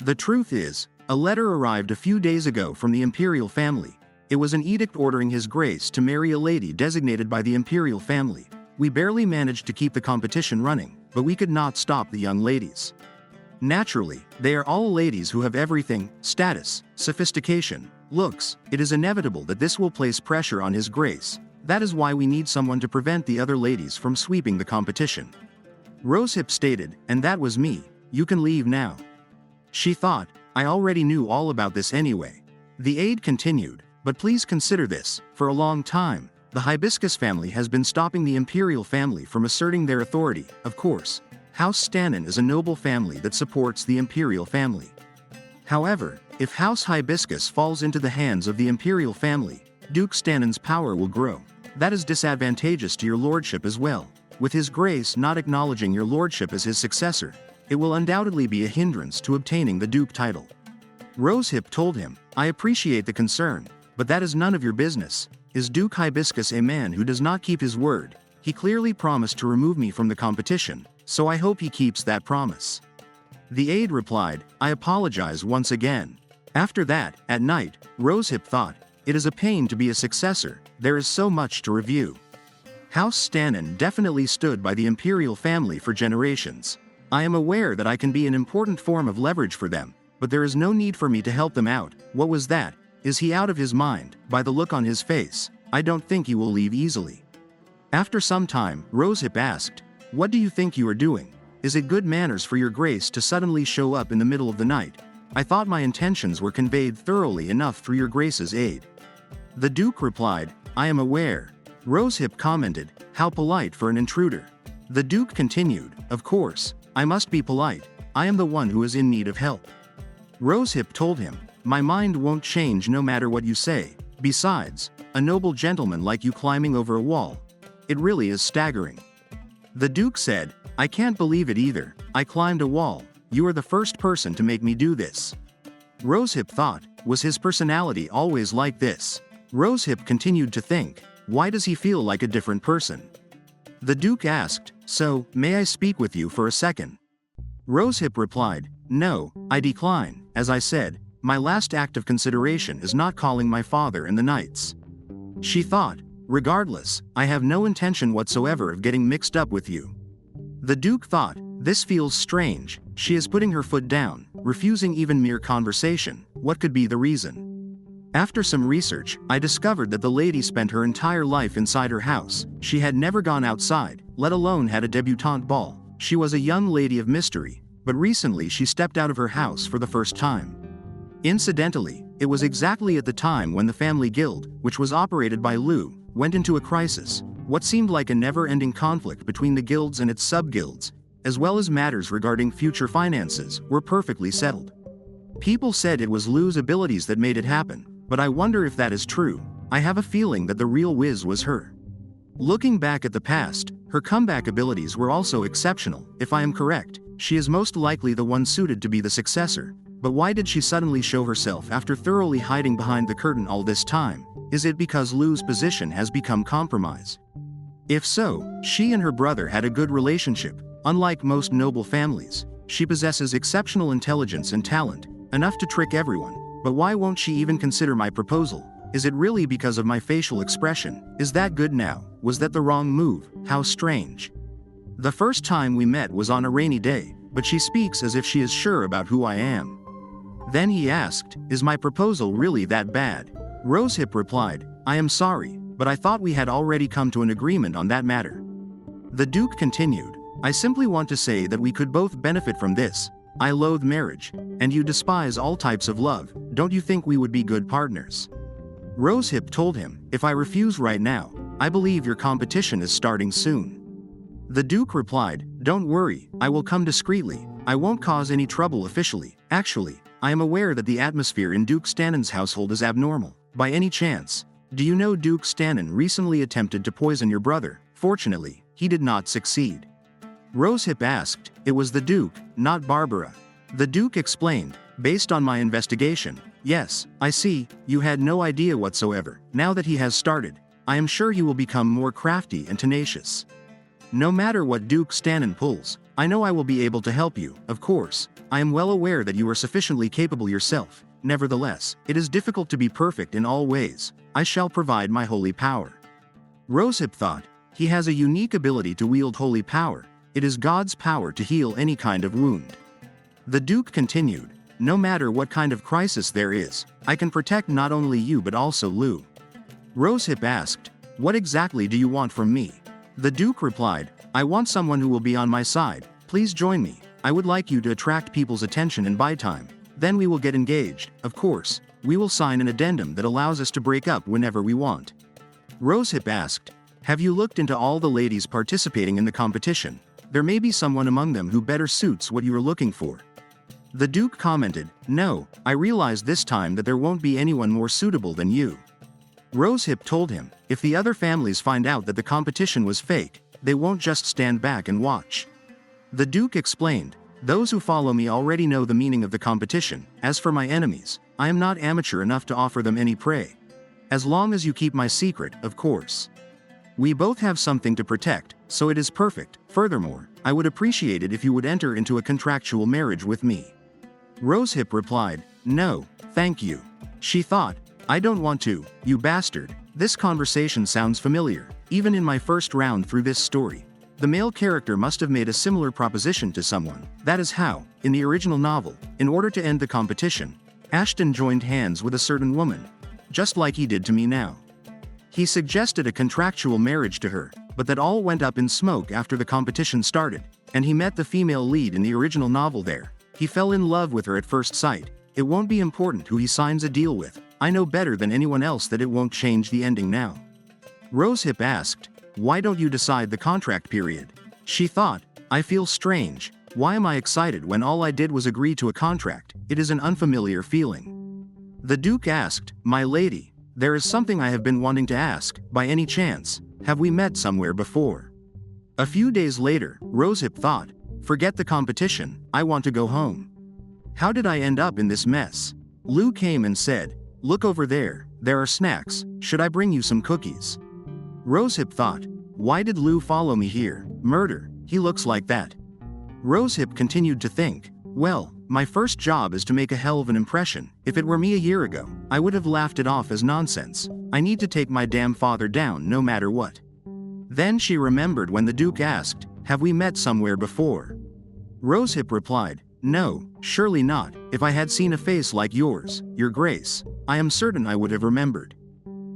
The truth is, a letter arrived a few days ago from the imperial family. It was an edict ordering His Grace to marry a lady designated by the imperial family. We barely managed to keep the competition running, but we could not stop the young ladies. Naturally, they are all ladies who have everything: status, sophistication, looks. It is inevitable that this will place pressure on His Grace. That is why we need someone to prevent the other ladies from sweeping the competition." Rosehip stated, "And that was me. You can leave now." She thought, "I already knew all about this anyway." The aide continued, "But please consider this, for a long time, the Hibiscus family has been stopping the imperial family from asserting their authority. Of course, House Stannon is a noble family that supports the imperial family. However, if House Hibiscus falls into the hands of the imperial family, Duke Stannon's power will grow. That is disadvantageous to your lordship as well. With His Grace not acknowledging your lordship as his successor, it will undoubtedly be a hindrance to obtaining the duke title." Rosehip told him, "I appreciate the concern, but that is none of your business. Is Duke Hibiscus a man who does not keep his word? He clearly promised to remove me from the competition, so I hope he keeps that promise." The aide replied, "I apologize once again." After that, at night, Rosehip thought, "It is a pain to be a successor, there is so much to review. House Stannon definitely stood by the imperial family for generations. I am aware that I can be an important form of leverage for them, but there is no need for me to help them out. What was that? Is he out of his mind? By the look on his face, I don't think he will leave easily. After some time, Rosehip asked, "What do you think you are doing? Is it good manners for your grace to suddenly show up in the middle of the night? I thought my intentions were conveyed thoroughly enough through your grace's aid." The Duke replied, "I am aware." Rosehip commented, "How polite for an intruder." The Duke continued, "Of course, I must be polite. I am the one who is in need of help." Rosehip told him, "My mind won't change no matter what you say. Besides, a noble gentleman like you climbing over a wall. It really is staggering." The Duke said, "I can't believe it either. I climbed a wall. You are the first person to make me do this." Rosehip thought, was his personality always like this? Rosehip continued to think, why does he feel like a different person? The Duke asked, "So, may I speak with you for a second?" Rosehip replied, "No, I decline. As I said, my last act of consideration is not calling my father and the knights." She thought, "Regardless, I have no intention whatsoever of getting mixed up with you." The Duke thought, this feels strange. She is putting her foot down, refusing even mere conversation. What could be the reason? After some research, I discovered that the lady spent her entire life inside her house. She had never gone outside, let alone had a debutante ball. She was a young lady of mystery, but recently she stepped out of her house for the first time. Incidentally, it was exactly at the time when the family guild, which was operated by Lu, went into a crisis. What seemed like a never-ending conflict between the guilds and its sub-guilds, as well as matters regarding future finances, were perfectly settled. People said it was Lu's abilities that made it happen, but I wonder if that is true. I have a feeling that the real whiz was her. Looking back at the past, her comeback abilities were also exceptional. If I am correct, she is most likely the one suited to be the successor. But why did she suddenly show herself after thoroughly hiding behind the curtain all this time? Is it because Lu's position has become compromised? If so, she and her brother had a good relationship. Unlike most noble families, she possesses exceptional intelligence and talent, enough to trick everyone. But why won't she even consider my proposal? Is it really because of my facial expression? Is that good now? Was that the wrong move? How strange. The first time we met was on a rainy day, but she speaks as if she is sure about who I am. Then he asked, "Is my proposal really that bad?" Rosehip replied, "I am sorry, but I thought we had already come to an agreement on that matter." The Duke continued, "I simply want to say that we could both benefit from this. I loathe marriage, and you despise all types of love. Don't you think we would be good partners?" Rosehip told him, "If I refuse right now, I believe your competition is starting soon." The Duke replied, "Don't worry, I will come discreetly. I won't cause any trouble officially. Actually, I am aware that the atmosphere in Duke Stannon's household is abnormal. By any chance, do you know Duke Stannon recently attempted to poison your brother? Fortunately, he did not succeed." Rosehip asked, "It was the Duke, not Barbara." The Duke explained, "Based on my investigation, yes, I see, you had no idea whatsoever. Now that he has started, I am sure he will become more crafty and tenacious. No matter what Duke Stannon pulls, I know I will be able to help you. Of course, I am well aware that you are sufficiently capable yourself. Nevertheless, it is difficult to be perfect in all ways. I shall provide my holy power." Rosehip thought, he has a unique ability to wield holy power. It is God's power to heal any kind of wound. The Duke continued, "No matter what kind of crisis there is, I can protect not only you but also Lu." Rosehip asked, "What exactly do you want from me?" The Duke replied, "I want someone who will be on my side. Please join me. I would like you to attract people's attention and buy time. Then we will get engaged. Of course, we will sign an addendum that allows us to break up whenever we want." Rosehip asked, "Have you looked into all the ladies participating in the competition? There may be someone among them who better suits what you are looking for." The Duke commented, "No, I realized this time that there won't be anyone more suitable than you." Rosehip told him, "If the other families find out that the competition was fake, they won't just stand back and watch." The Duke explained, "Those who follow me already know the meaning of the competition. As for my enemies, I am not amateur enough to offer them any prey. As long as you keep my secret, of course. We both have something to protect, so it is perfect. Furthermore, I would appreciate it if you would enter into a contractual marriage with me." Rosehip replied, "No, thank you." She thought, "I don't want to, you bastard. This conversation sounds familiar, even in my first round through this story." The male character must have made a similar proposition to someone. That is how, in the original novel, in order to end the competition, Ashton joined hands with a certain woman. Just like he did to me now. He suggested a contractual marriage to her, but that all went up in smoke after the competition started, and he met the female lead in the original novel there. He fell in love with her at first sight. It won't be important who he signs a deal with. I know better than anyone else that it won't change the ending now. Rosehip asked, "Why don't you decide the contract period?" She thought, "I feel strange. Why am I excited when all I did was agree to a contract? It is an unfamiliar feeling." The Duke asked, "My lady, there is something I have been wanting to ask. By any chance, have we met somewhere before?" A few days later, Rosehip thought, "Forget the competition, I want to go home. How did I end up in this mess?" Lou came and said, "Look over there, there are snacks. Should I bring you some cookies?" Rosehip thought, "Why did Lou follow me here? Murder, he looks like that." Rosehip continued to think, "Well, my first job is to make a hell of an impression. If it were me a year ago, I would have laughed it off as nonsense. I need to take my damn father down no matter what." Then she remembered when the Duke asked, "Have we met somewhere before?" Rosehip replied, "No, surely not. If I had seen a face like yours, Your Grace, I am certain I would have remembered."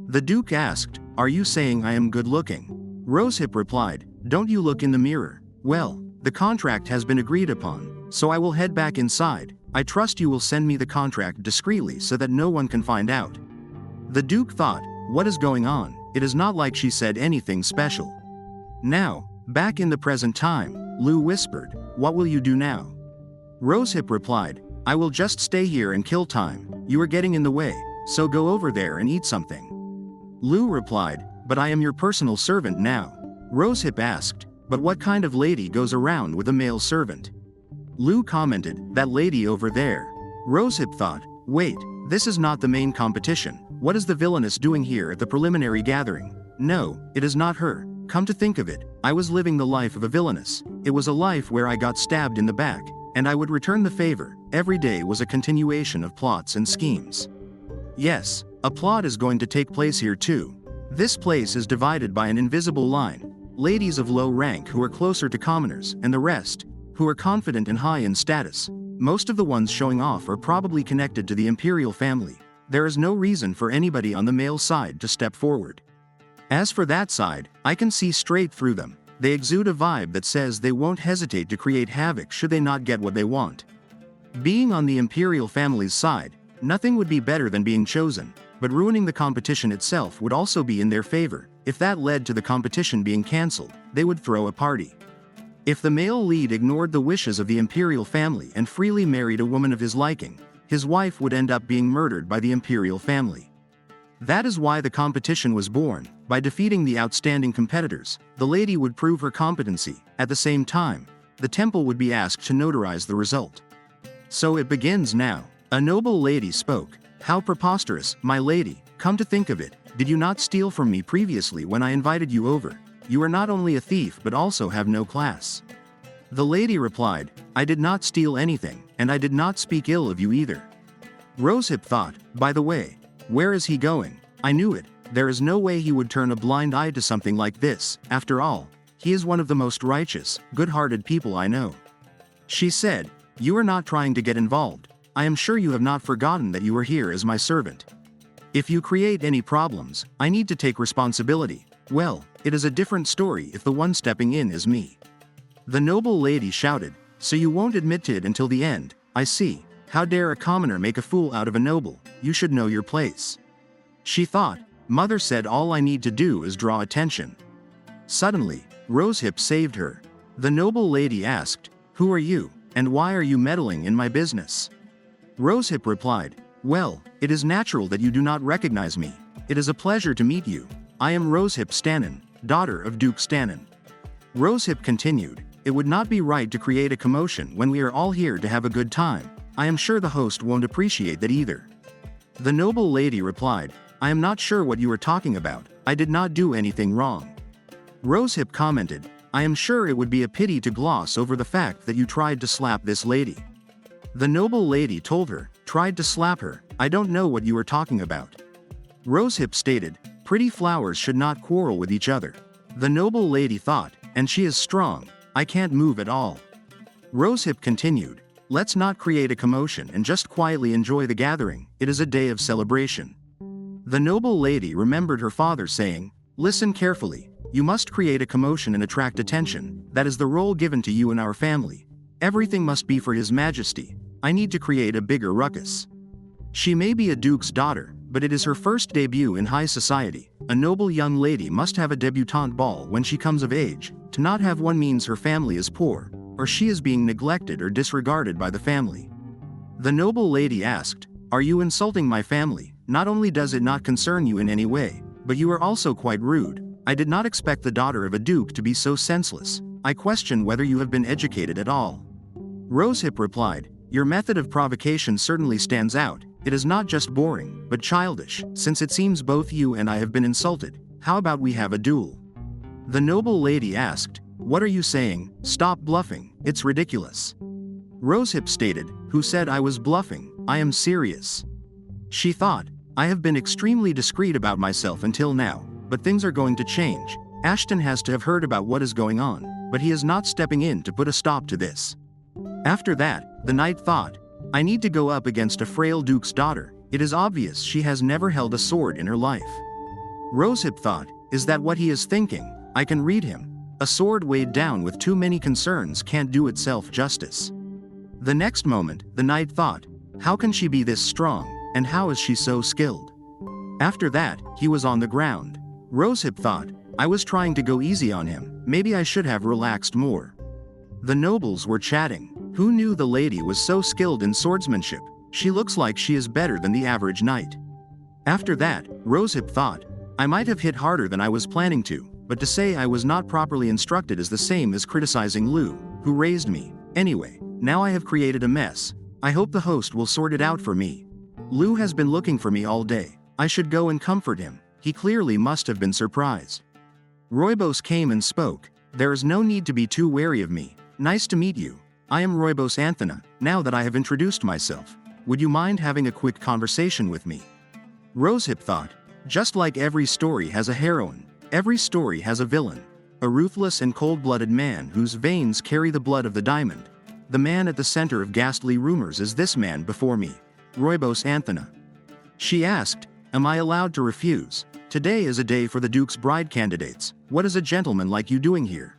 The Duke asked, "Are you saying I am good looking?" Rosehip replied, "Don't you look in the mirror? Well, the contract has been agreed upon, so I will head back inside. I trust you will send me the contract discreetly so that no one can find out." The Duke thought, "What is going on? It is not like she said anything special." Now, back in the present time, Lou whispered, "What will you do now?" Rosehip replied, "I will just stay here and kill time. You are getting in the way, so go over there and eat something." Lou replied, "But I am your personal servant now." Rosehip asked, "But what kind of lady goes around with a male servant?" Lou commented, "That lady over there." Rosehip thought, "Wait, this is not the main competition. What is the villainess doing here at the preliminary gathering? No, it is not her. Come to think of it, I was living the life of a villainess. It was a life where I got stabbed in the back, and I would return the favor. Every day was a continuation of plots and schemes. Yes, a plot is going to take place here too. This place is divided by an invisible line. Ladies of low rank who are closer to commoners, and the rest, who are confident and high in status. Most of the ones showing off are probably connected to the imperial family. There is no reason for anybody on the male side to step forward. As for that side, I can see straight through them. They exude a vibe that says they won't hesitate to create havoc should they not get what they want. Being on the imperial family's side, nothing would be better than being chosen, but ruining the competition itself would also be in their favor. If that led to the competition being cancelled, they would throw a party. If the male lead ignored the wishes of the imperial family and freely married a woman of his liking, his wife would end up being murdered by the imperial family. That is why the competition was born. By defeating the outstanding competitors, the lady would prove her competency. At the same time, the temple would be asked to notarize the result. So it begins now. A noble lady spoke. "How preposterous, my lady. Come to think of it, did you not steal from me previously when I invited you over? You are not only a thief but also have no class." The lady replied, "I did not steal anything, and I did not speak ill of you either." Rosehip thought, "By the way, where is he going? I knew it. There is no way he would turn a blind eye to something like this. After all, he is one of the most righteous, good-hearted people I know." She said, "You are not trying to get involved. I am sure you have not forgotten that you are here as my servant. If you create any problems, I need to take responsibility. Well, it is a different story if the one stepping in is me." The noble lady shouted, "So you won't admit to it until the end? I see. How dare a commoner make a fool out of a noble? You should know your place." She thought, "Mother said all I need to do is draw attention." Suddenly, Rosehip saved her. The noble lady asked, "Who are you, and why are you meddling in my business?" Rosehip replied, "Well, it is natural that you do not recognize me. It is a pleasure to meet you. I am Rosehip Stannon, daughter of Duke Stannon." Rosehip continued, "It would not be right to create a commotion when we are all here to have a good time. I am sure the host won't appreciate that either." The noble lady replied, "I am not sure what you are talking about. I did not do anything wrong." Rosehip commented, "I am sure it would be a pity to gloss over the fact that you tried to slap this lady." The noble lady told her, "Tried to slap her? I don't know what you are talking about." Rosehip stated, "Pretty flowers should not quarrel with each other." The noble lady thought, And she is strong. I can't move at all. Rosehip continued, let's not create a commotion and just quietly enjoy the gathering. It is a day of celebration. The noble lady remembered her father saying, listen carefully. You must create a commotion and attract attention. That is the role given to you in our family. Everything must be for His Majesty. I need to create a bigger ruckus. She may be a duke's daughter, but it is her first debut in high society. A noble young lady must have a debutante ball when she comes of age. To not have one means her family is poor, or she is being neglected or disregarded by the family. The noble lady asked, are you insulting my family? Not only does it not concern you in any way, but you are also quite rude. I did not expect the daughter of a duke to be so senseless. I question whether you have been educated at all. Rosehip replied, your method of provocation certainly stands out. It is not just boring, but childish. Since it seems both you and I have been insulted, how about we have a duel? The noble lady asked, what are you saying? Stop bluffing, it's ridiculous. Rosehip stated, who said I was bluffing? I am serious. She thought, I have been extremely discreet about myself until now, but things are going to change. Ashton has to have heard about what is going on, but he is not stepping in to put a stop to this. After that, the knight thought, I need to go up against a frail duke's daughter. It is obvious she has never held a sword in her life. Rosehip thought, is that what he is thinking? I can read him. A sword weighed down with too many concerns can't do itself justice. The next moment, the knight thought, how can she be this strong, and how is she so skilled? After that, he was on the ground. Rosehip thought, I was trying to go easy on him, maybe I should have relaxed more. The nobles were chatting. Who knew the lady was so skilled in swordsmanship? She looks like she is better than the average knight. After that, Rosehip thought, I might have hit harder than I was planning to, but to say I was not properly instructed is the same as criticizing Lou, who raised me. Anyway, now I have created a mess. I hope the host will sort it out for me. Lou has been looking for me all day. I should go and comfort him. He clearly must have been surprised. Roybos came and spoke. There is no need to be too wary of me. Nice to meet you. I am Roybos Anthena. Now that I have introduced myself, would you mind having a quick conversation with me? Rosehip thought, just like every story has a heroine, every story has a villain. A ruthless and cold-blooded man whose veins carry the blood of the diamond. The man at the center of ghastly rumors is this man before me, Roybos Anthena. She asked, am I allowed to refuse? Today is a day for the Duke's bride candidates. What is a gentleman like you doing here?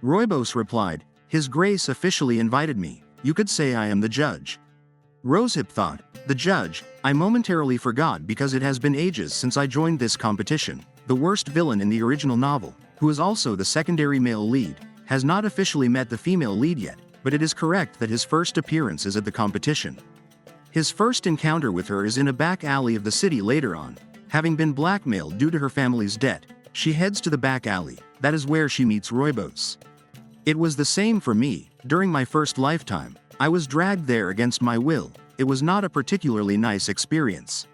Roybos replied, His Grace officially invited me. You could say I am the judge. Rosehip thought, the judge, I momentarily forgot because it has been ages since I joined this competition. The worst villain in the original novel, who is also the secondary male lead, has not officially met the female lead yet, but it is correct that his first appearance is at the competition. His first encounter with her is in a back alley of the city later on. Having been blackmailed due to her family's debt, she heads to the back alley. That is where she meets Roybos. It was the same for me. During my first lifetime, I was dragged there against my will. It was not a particularly nice experience.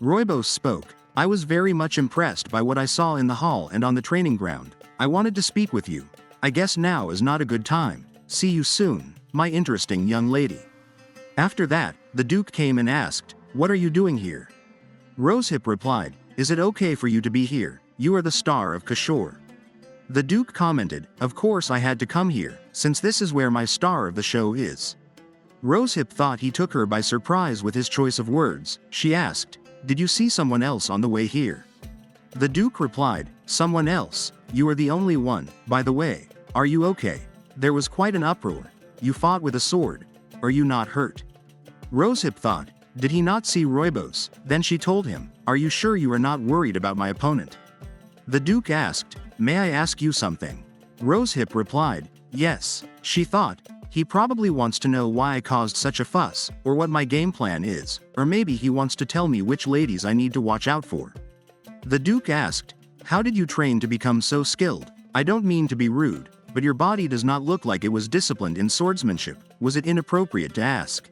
Roybos spoke. I was very much impressed by what I saw in the hall and on the training ground. I wanted to speak with you. I guess now is not a good time. See you soon, my interesting young lady. After that, the Duke came and asked, what are you doing here? Rosehip replied, is it okay for you to be here? You are the star of Kishore. The Duke commented, of course I had to come here, since this is where my star of the show is. Rosehip thought he took her by surprise with his choice of words. She asked, did you see someone else on the way here? The Duke replied, someone else? You are the only one. By the way, are you okay? There was quite an uproar. You fought with a sword. Are you not hurt? Rosehip thought, did he not see Roybos? Then she told him, are you sure you are not worried about my opponent? The Duke asked, may I ask you something? Rosehip replied, yes. She thought, he probably wants to know why I caused such a fuss, or what my game plan is, or maybe he wants to tell me which ladies I need to watch out for. The Duke asked, how did you train to become so skilled? I don't mean to be rude, but your body does not look like it was disciplined in swordsmanship. Was it inappropriate to ask?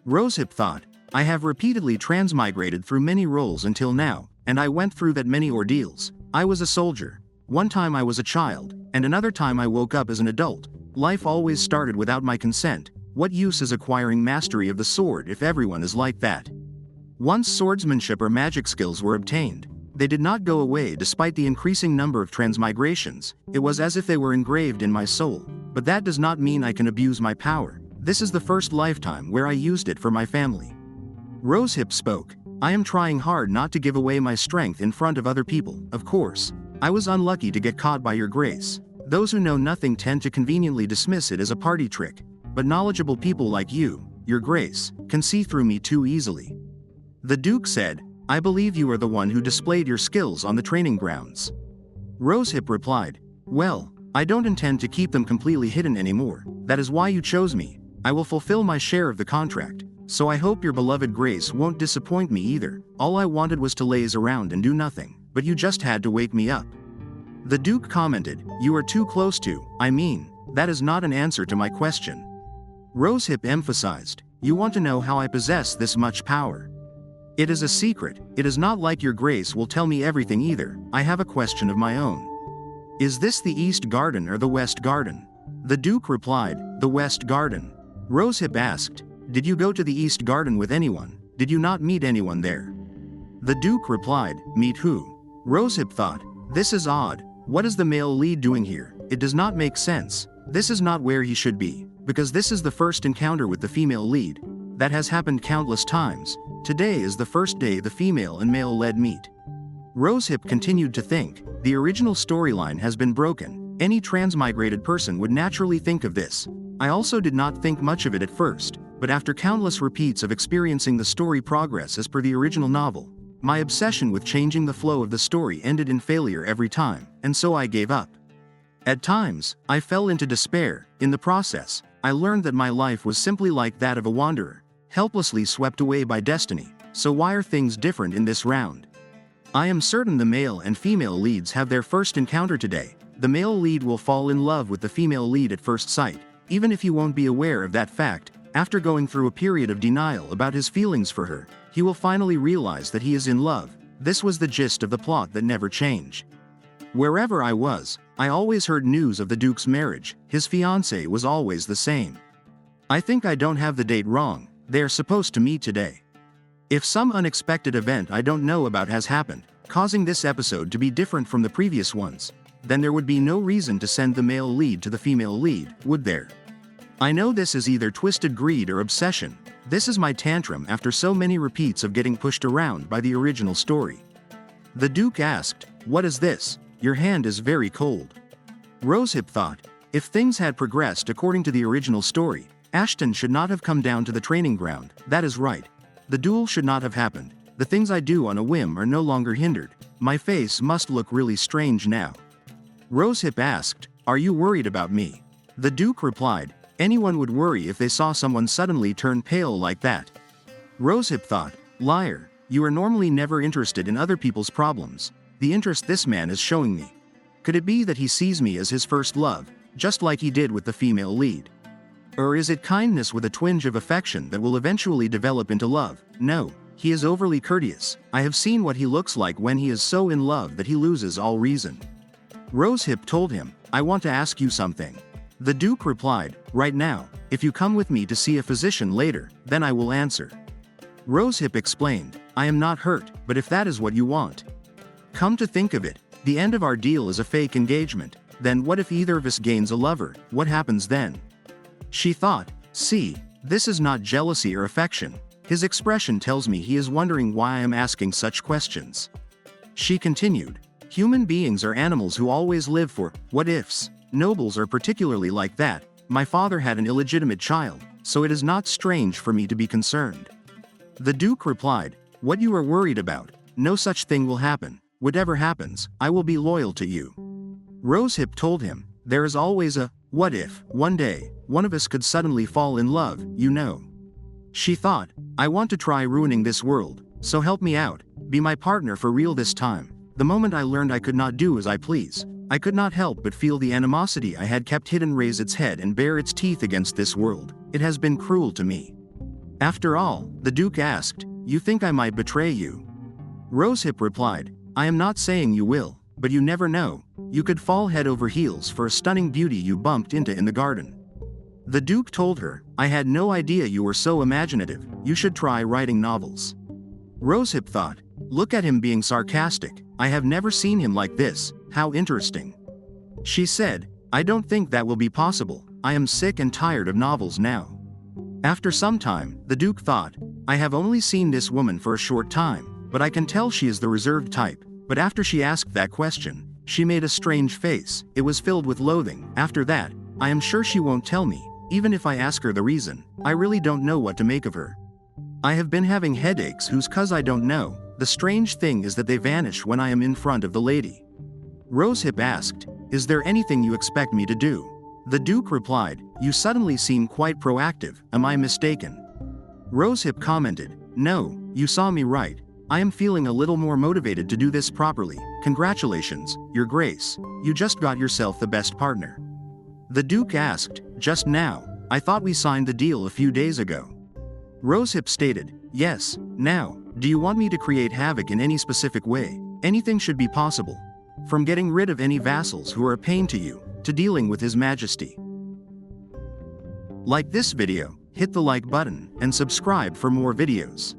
Rosehip thought, I have repeatedly transmigrated through many roles until now, and I went through that many ordeals. I was a soldier. One time I was a child, and another time I woke up as an adult. Life always started without my consent. What use is acquiring mastery of the sword if everyone is like that? Once swordsmanship or magic skills were obtained, They did not go away despite the increasing number of transmigrations. It was as if they were engraved in my soul. But that does not mean I can abuse my power. This is the first lifetime where I used it for my family. Rosehip spoke. I am trying hard not to give away my strength in front of other people, of course. I was unlucky to get caught by your grace. Those who know nothing tend to conveniently dismiss it as a party trick. But knowledgeable people like you, your grace, can see through me too easily. The Duke said, I believe you are the one who displayed your skills on the training grounds. Rosehip replied, well, I don't intend to keep them completely hidden anymore. That is why you chose me. I will fulfill my share of the contract. So I hope your beloved grace won't disappoint me either. All I wanted was to laze around and do nothing, but you just had to wake me up. The Duke commented, you are too close to, that is not an answer to my question. Rosehip emphasized, you want to know how I possess this much power. It is a secret. It is not like your grace will tell me everything either. I have a question of my own. Is this the East Garden or the West Garden? The Duke replied, the West Garden. Rosehip asked, did you go to the East Garden with anyone? Did you not meet anyone there? The Duke replied, meet who? Rosehip thought, this is odd. What is the male lead doing here? It does not make sense. This is not where he should be, because this is the first encounter with the female lead. That has happened countless times. Today is the first day the female and male lead meet. Rosehip continued to think, the original storyline has been broken. Any transmigrated person would naturally think of this. I also did not think much of it at first, but after countless repeats of experiencing the story progress as per the original novel, my obsession with changing the flow of the story ended in failure every time, and so I gave up. At times, I fell into despair. In the process, I learned that my life was simply like that of a wanderer, helplessly swept away by destiny. So why are things different in this round? I am certain the male and female leads have their first encounter today. The male lead will fall in love with the female lead at first sight, even if he won't be aware of that fact. After going through a period of denial about his feelings for her, he will finally realize that he is in love. This was the gist of the plot that never changed. Wherever I was, I always heard news of the Duke's marriage. His fiancée was always the same. I think I don't have the date wrong. They are supposed to meet today. If some unexpected event I don't know about has happened, causing this episode to be different from the previous ones, then there would be no reason to send the male lead to the female lead, would there? I know this is either twisted greed or obsession. This is my tantrum after so many repeats of getting pushed around by the original story. The Duke asked, what is this? Your hand is very cold. Rosehip thought, if things had progressed according to the original story, Ashton should not have come down to the training ground. That is right. The duel should not have happened. The things I do on a whim are no longer hindered. My face must look really strange now. Rosehip asked, are you worried about me? The Duke replied, anyone would worry if they saw someone suddenly turn pale like that. Rosehip thought, liar, you are normally never interested in other people's problems. The interest this man is showing me. Could it be that he sees me as his first love, just like he did with the female lead? Or is it kindness with a twinge of affection that will eventually develop into love? No, he is overly courteous. I have seen what he looks like when he is so in love that he loses all reason. Rosehip told him, I want to ask you something. The Duke replied, right now. If you come with me to see a physician later, then I will answer. Rosehip explained, I am not hurt, but if that is what you want. Come to think of it, the end of our deal is a fake engagement. Then what if either of us gains a lover? What happens then? She thought, see, this is not jealousy or affection. His expression tells me he is wondering why I am asking such questions. She continued, human beings are animals who always live for what-ifs. Nobles are particularly like that. My father had an illegitimate child, so it is not strange for me to be concerned. The Duke replied, what you are worried about, no such thing will happen. Whatever happens, I will be loyal to you. Rosehip told him, there is always a what if, one day, one of us could suddenly fall in love, you know. She thought, I want to try ruining this world, so help me out, be my partner for real this time. The moment I learned I could not do as I please, I could not help but feel the animosity I had kept hidden raise its head and bare its teeth against this world. It has been cruel to me. After all, the Duke asked, you think I might betray you? Rosehip replied, I am not saying you will, but you never know. You could fall head over heels for a stunning beauty you bumped into in the garden. The Duke told her, I had no idea you were so imaginative. You should try writing novels. Rosehip thought, look at him being sarcastic. I have never seen him like this, how interesting. She said, I don't think that will be possible, I am sick and tired of novels now. After some time, the Duke thought, I have only seen this woman for a short time, but I can tell she is the reserved type. But after she asked that question, she made a strange face, it was filled with loathing. After that, I am sure she won't tell me, even if I ask her the reason. I really don't know what to make of her. I have been having headaches whose cause I don't know. The strange thing is that they vanish when I am in front of the lady. Rosehip asked, is there anything you expect me to do? The Duke replied, you suddenly seem quite proactive, am I mistaken? Rosehip commented, no, you saw me right. I am feeling a little more motivated to do this properly. Congratulations, Your Grace, you just got yourself the best partner. The Duke asked, just now? I thought we signed the deal a few days ago. Rosehip stated, yes, now, do you want me to create havoc in any specific way? Anything should be possible. From getting rid of any vassals who are a pain to you, to dealing with His Majesty. Like this video, hit the like button, and subscribe for more videos.